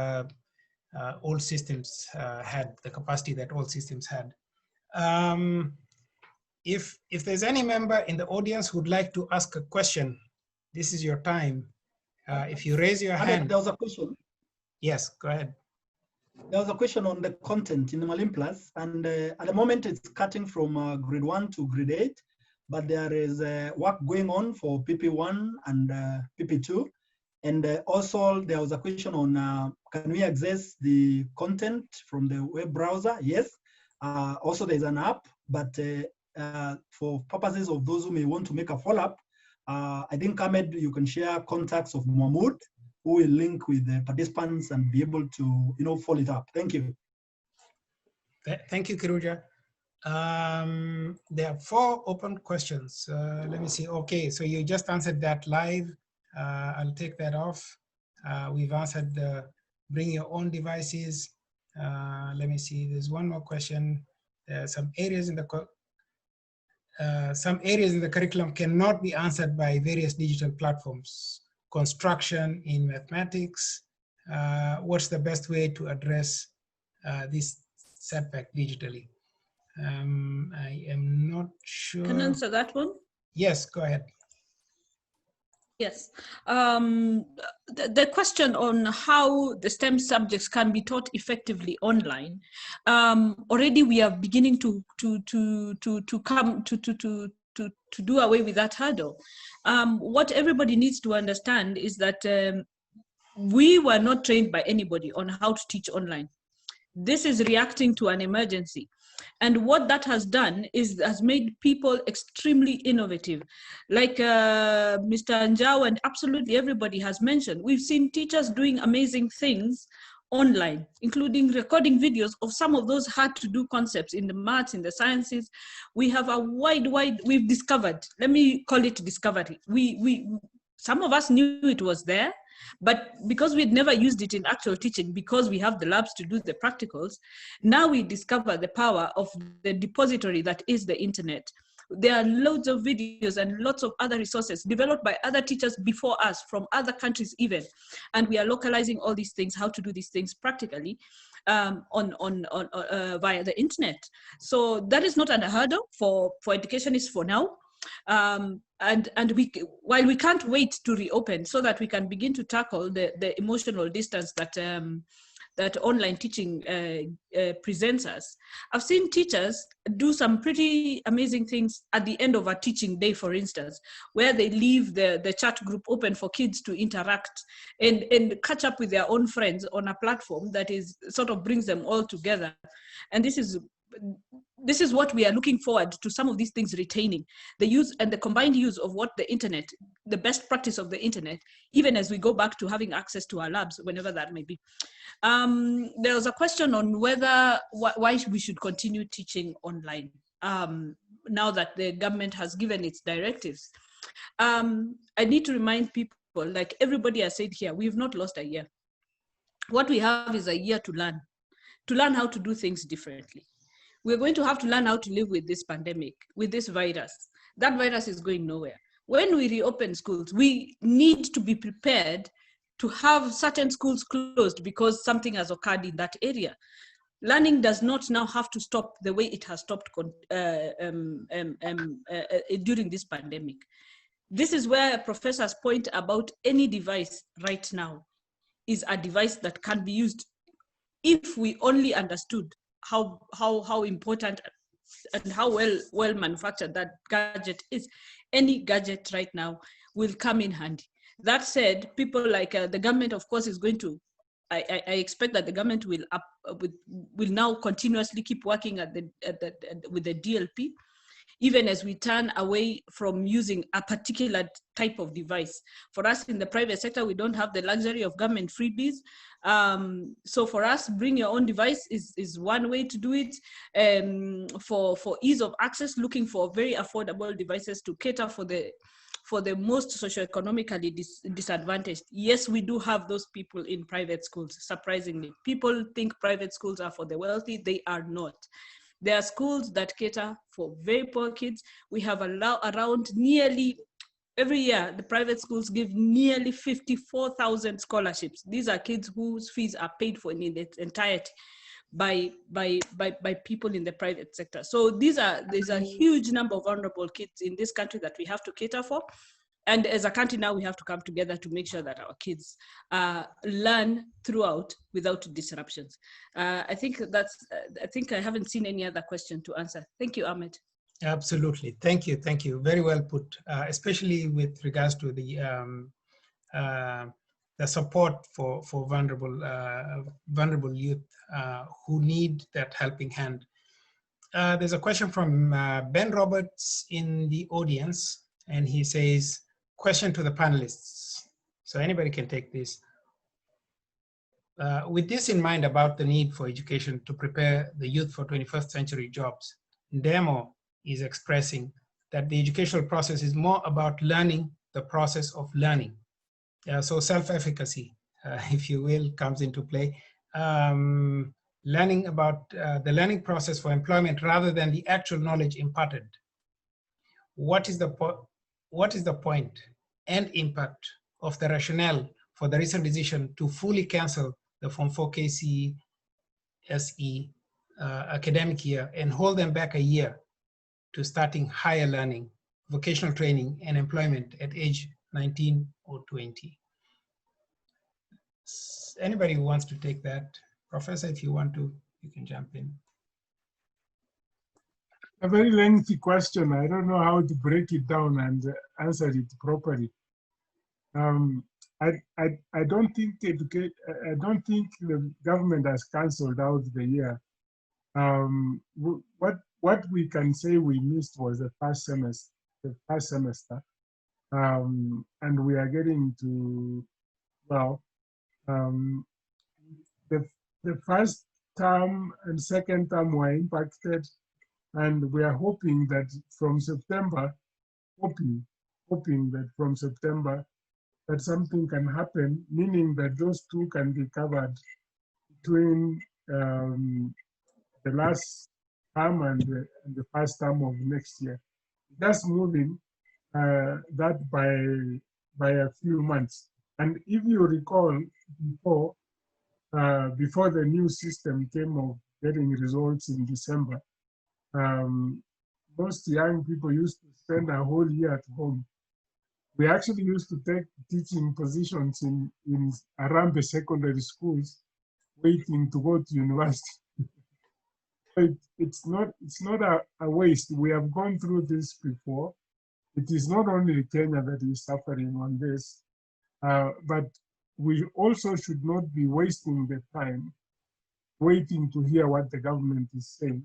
old systems had, the capacity that old systems had. If there's any member in the audience who'd like to ask a question, this is your time. If you raise your hand. There was a question. Yes, go ahead. There was a question on the content in the Malim Plus, and at the moment it's cutting from grade 1 to grade 8, but there is work going on for PP1 and PP2. And also there was a question on can we access the content from the web browser? Yes. Also there's an app, but for purposes of those who may want to make a follow-up, I think Ahmed, you can share contacts of Mahmoud, who will link with the participants and be able to, follow it up. Thank you. Thank you, Kiruja. There are 4 open questions. Let me see. Okay, so you just answered that live. I'll take that off. We've answered bring your own devices. Let me see. There's one more question. Some areas in the curriculum cannot be answered by various digital platforms. Construction in mathematics. What's the best way to address this setback digitally? I am not sure. Can I answer that one? Yes, go ahead. Yes. The question on how the STEM subjects can be taught effectively online, already we are beginning to do away with that hurdle. What everybody needs to understand is that we were not trained by anybody on how to teach online. This is reacting to an emergency. And what that has done is has made people extremely innovative. Like Mr. Anjao and absolutely everybody has mentioned, we've seen teachers doing amazing things online, including recording videos of some of those hard to do concepts in the maths, in the sciences. We have a we've discovered, let me call it discovery. Some of us knew it was there, but because we'd never used it in actual teaching, because we have the labs to do the practicals, now we discover the power of the depository that is the internet. There are loads of videos and lots of other resources developed by other teachers before us, from other countries even. And we are localizing all these things, how to do these things practically via the internet. So that is not a hurdle for educationists for now. While we can't wait to reopen so that we can begin to tackle the emotional distance that online teaching presents us, I've seen teachers do some pretty amazing things at the end of a teaching day, for instance, where they leave the chat group open for kids to interact and catch up with their own friends on a platform that is sort of brings them all together. And this is what we are looking forward to, some of these things retaining the use and the combined use of what the internet, the best practice of the internet, even as we go back to having access to our labs, whenever that may be. There was a question on why we should continue teaching online now that the government has given its directives. I need to remind people, like everybody has said here, we've not lost a year. What we have is a year to learn how to do things differently. We're going to have to learn how to live with this pandemic, with this virus. That virus is going nowhere. When we reopen schools, we need to be prepared to have certain schools closed because something has occurred in that area. Learning does not now have to stop the way it has stopped during this pandemic. This is where professors point about any device right now is a device that can be used if we only understood how important and how well manufactured that gadget is. Any gadget right now will come in handy. That said, people like the government, of course, is going to. I expect that the government will now continuously keep working with the DLP, even as we turn away from using a particular type of device. For us in the private sector, we don't have the luxury of government freebies. So for us, bring your own device is one way to do it. For ease of access, looking for very affordable devices to cater for the most socioeconomically disadvantaged. Yes, we do have those people in private schools, surprisingly. People think private schools are for the wealthy. They are not. There are schools that cater for very poor kids. We have around nearly every year, the private schools give nearly 54,000 scholarships. These are kids whose fees are paid for in its entirety by people in the private sector. So there's a huge number of vulnerable kids in this country that we have to cater for. And as a country now, we have to come together to make sure that our kids learn throughout without disruptions. I think I haven't seen any other question to answer. Thank you, Ahmed. Absolutely, thank you, very well put, especially with regards to the support for vulnerable youth who need that helping hand. There's a question from Ben Roberts in the audience, and he says, question to the panelists. So anybody can take this. With this in mind about the need for education to prepare the youth for 21st century jobs, Demo is expressing that the educational process is more about learning the process of learning. So self-efficacy, if you will, comes into play. Learning about the learning process for employment rather than the actual knowledge imparted. What is the point and impact of the rationale for the recent decision to fully cancel the Form 4 KCSE academic year and hold them back a year to starting higher learning, vocational training, and employment at age 19 or 20? Anybody who wants to take that? Professor, if you want to, you can jump in. A very lengthy question. I don't know how to break it down and answer it properly. I don't think the government has cancelled out the year. What we can say we missed was the first semester, and we are getting to, well, the first term and second term were impacted, and we are hoping that from September, hoping that from September that something can happen, meaning that those two can be covered between the last term and the first term of next year. That's moving that by a few months. And if you recall, before the new system came of getting results in December, most young people used to spend a whole year at home. We actually used to take teaching positions in around the secondary schools, waiting to go to university. It's not a waste. We have gone through this before. It is not only Kenya that is suffering on this, but we also should not be wasting the time waiting to hear what the government is saying,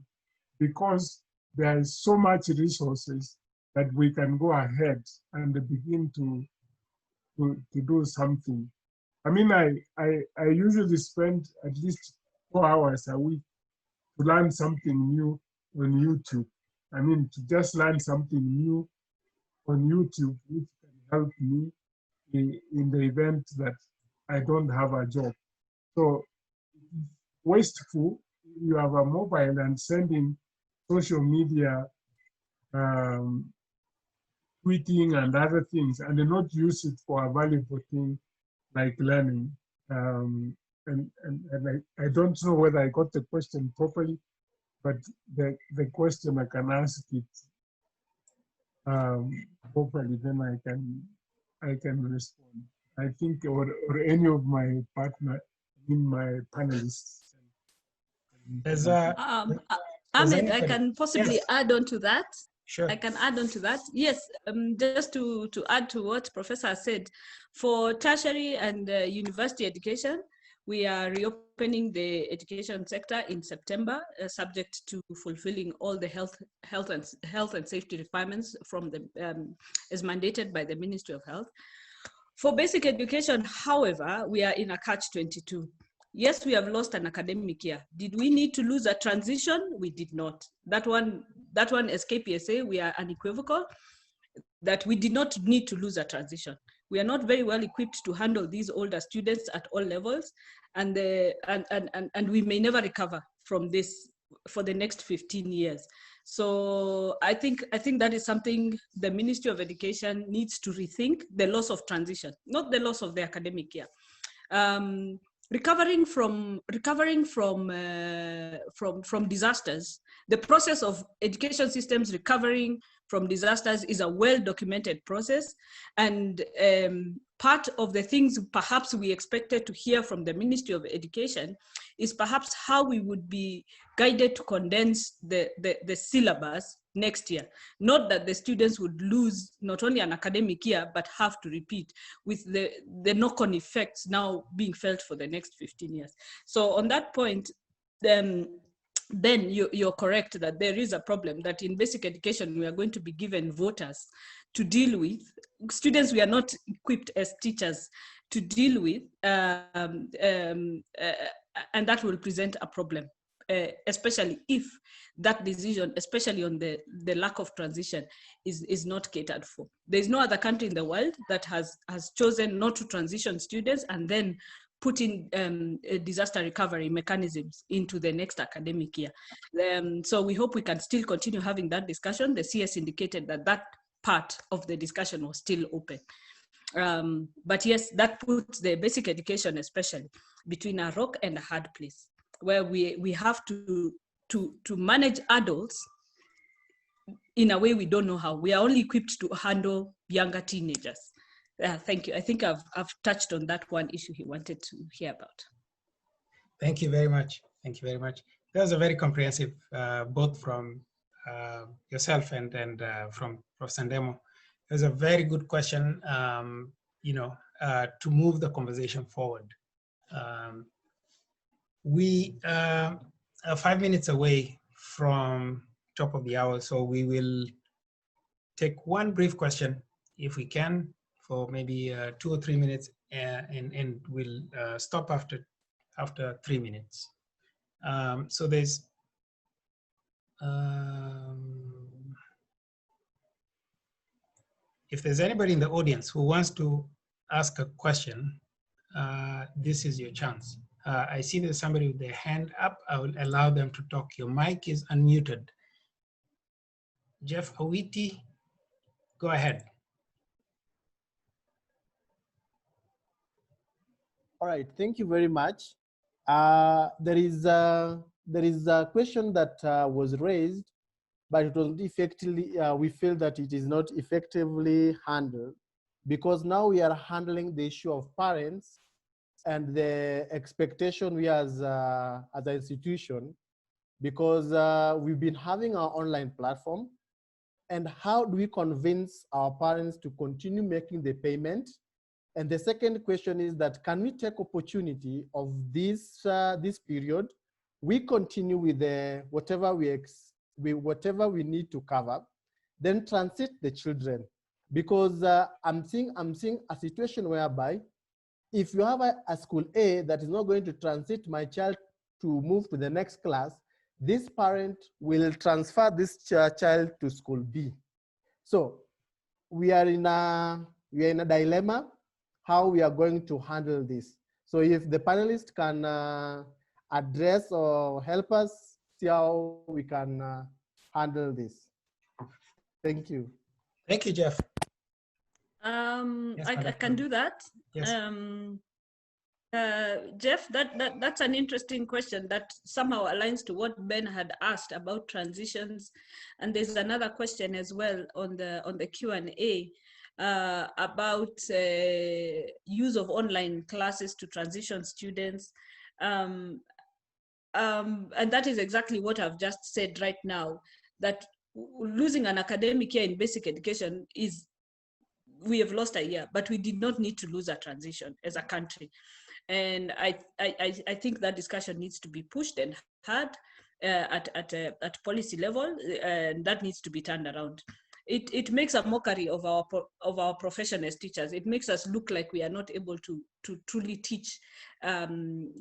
because there is so much resources that we can go ahead and begin to do something. I mean, I usually spend at least 4 hours a week to learn something new on YouTube. I mean, to just learn something new on YouTube, which can help me in the event that I don't have a job. So wasteful, you have a mobile and sending social media tweeting and other things, and then not use it for a valuable thing like learning. And I don't know whether I got the question properly, but the question I can ask it properly, then I can respond. I think, or any of my panelists. Ahmed, I can possibly add on to that. Sure. I can add on to that. Yes, just to add to what Professor said, for tertiary and university education, we are reopening the education sector in September, subject to fulfilling all the health and safety requirements from the as mandated by the Ministry of Health. For basic education, however, we are in a catch-22. Yes, we have lost an academic year. Did we need to lose a transition? We did not. That one as KPSA, we are unequivocal that we did not need to lose a transition. We are not very well equipped to handle these older students at all levels, and we may never recover from this for the next 15 years. So I think that is something the Ministry of Education needs to rethink, the loss of transition, not the loss of the academic year. Recovering from disasters, the process of education systems recovering from disasters is a well-documented process, and part of the things perhaps we expected to hear from the Ministry of Education is perhaps how we would be guided to condense the syllabus next year. Not that the students would lose not only an academic year, but have to repeat, with the knock-on effects now being felt for the next 15 years. So on that point, then you're correct that there is a problem that in basic education we are going to be given voters to deal with, students we are not equipped as teachers to deal with, and that will present a problem, especially if that decision, especially on the lack of transition, is not catered for. There is no other country in the world that has chosen not to transition students and then put in disaster recovery mechanisms into the next academic year. So we hope we can still continue having that discussion. The CS indicated that part of the discussion was still open. But yes, that puts the basic education especially between a rock and a hard place, where we have to manage adults in a way we don't know how. We are only equipped to handle younger teenagers. Thank you. I think I've touched on that one issue he wanted to hear about. Thank you very much. Thank you very much. That was a very comprehensive, both from yourself and from Professor Ndemo. It was a very good question, to move the conversation forward. We are 5 minutes away from top of the hour, so we will take one brief question, if we can, for maybe 2 or 3 minutes, and we'll stop after 3 minutes. So there's if there's anybody in the audience who wants to ask a question, this is your chance. I see there's somebody with their hand up. I will allow them to talk. Your mic is unmuted. Jeff Awiti, go ahead. All right, thank you very much. There is a question that was raised, but it was effectively, we feel that it is not effectively handled, because now we are handling the issue of parents and the expectation we as an institution, because we've been having our online platform, and how do we convince our parents to continue making the payment? And the second question is that, can we take opportunity of this period? We continue with whatever we need to cover, then transit the children, because I'm seeing a situation whereby if you have a school A that is not going to transit my child to move to the next class, this parent will transfer this child to school B. So we are in a dilemma, how we are going to handle this. So if the panelists can address or help us see how we can handle this. Thank you. Thank you, Jeff. Yes, I can do that. Yes. Jeff, that's an interesting question that somehow aligns to what Ben had asked about transitions. And there's another question as well on the Q&A about use of online classes to transition students. And that is exactly what I've just said right now, that losing an academic year in basic education is, we have lost a year, but we did not need to lose a transition as a country. And I think that discussion needs to be pushed and had at policy level, and that needs to be turned around. it makes a mockery of our profession as teachers. It makes us look like we are not able to truly teach, and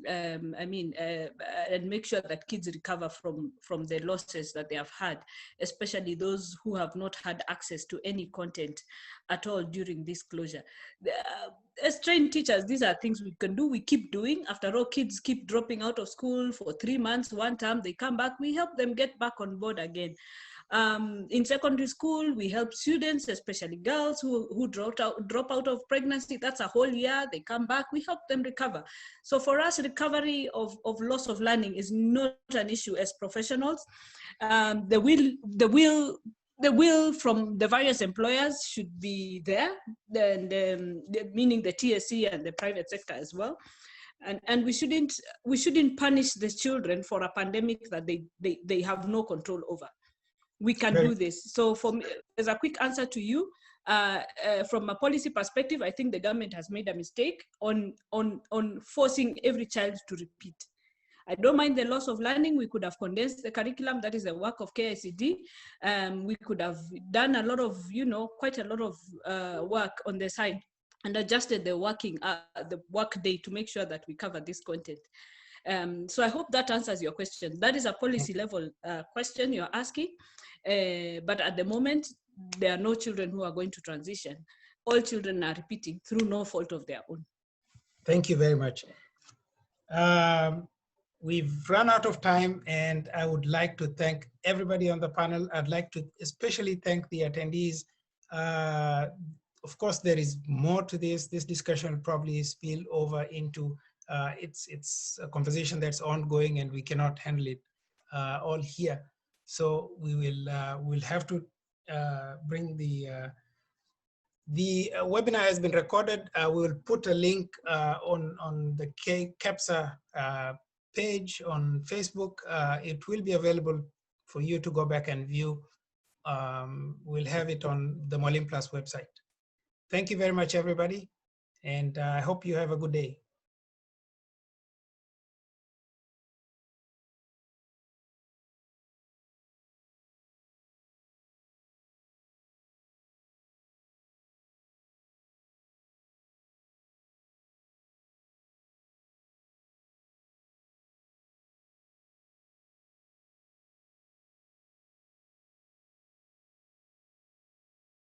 make sure that kids recover from the losses that they have had, especially those who have not had access to any content at all during this closure. As trained teachers, these are things we can do. We keep doing. After all, kids keep dropping out of school for 3 months, 1 term, they come back. We help them get back on board again. In secondary school, we help students, especially girls who drop out of pregnancy. That's a whole year. They come back. We help them recover. So for us, recovery of loss of learning is not an issue as professionals. The will from the various employers should be there, meaning the TSC and the private sector as well. And we shouldn't punish the children for a pandemic that they have no control over. We can do this. So for me, as a quick answer to you, from a policy perspective, I think the government has made a mistake on forcing every child to repeat. I don't mind the loss of learning. We could have condensed the curriculum. That is the work of KICD. We could have done a lot of, quite a lot of work on the side and adjusted the work day to make sure that we cover this content. So I hope that answers your question. That is a policy level question you're asking. But at the moment, there are no children who are going to transition. All children are repeating through no fault of their own. Thank you very much. We've run out of time, and I would like to thank everybody on the panel. I'd like to especially thank the attendees. Of course, there is more to this. This discussion will probably spill over into it's a conversation that's ongoing, and we cannot handle it all here. So we will we'll have to bring the webinar has been recorded. We will put a link on the CAPSA page on Facebook. It will be available for you to go back and view. We'll have it on the Molim Plus website. Thank you very much, everybody, and I hope you have a good day.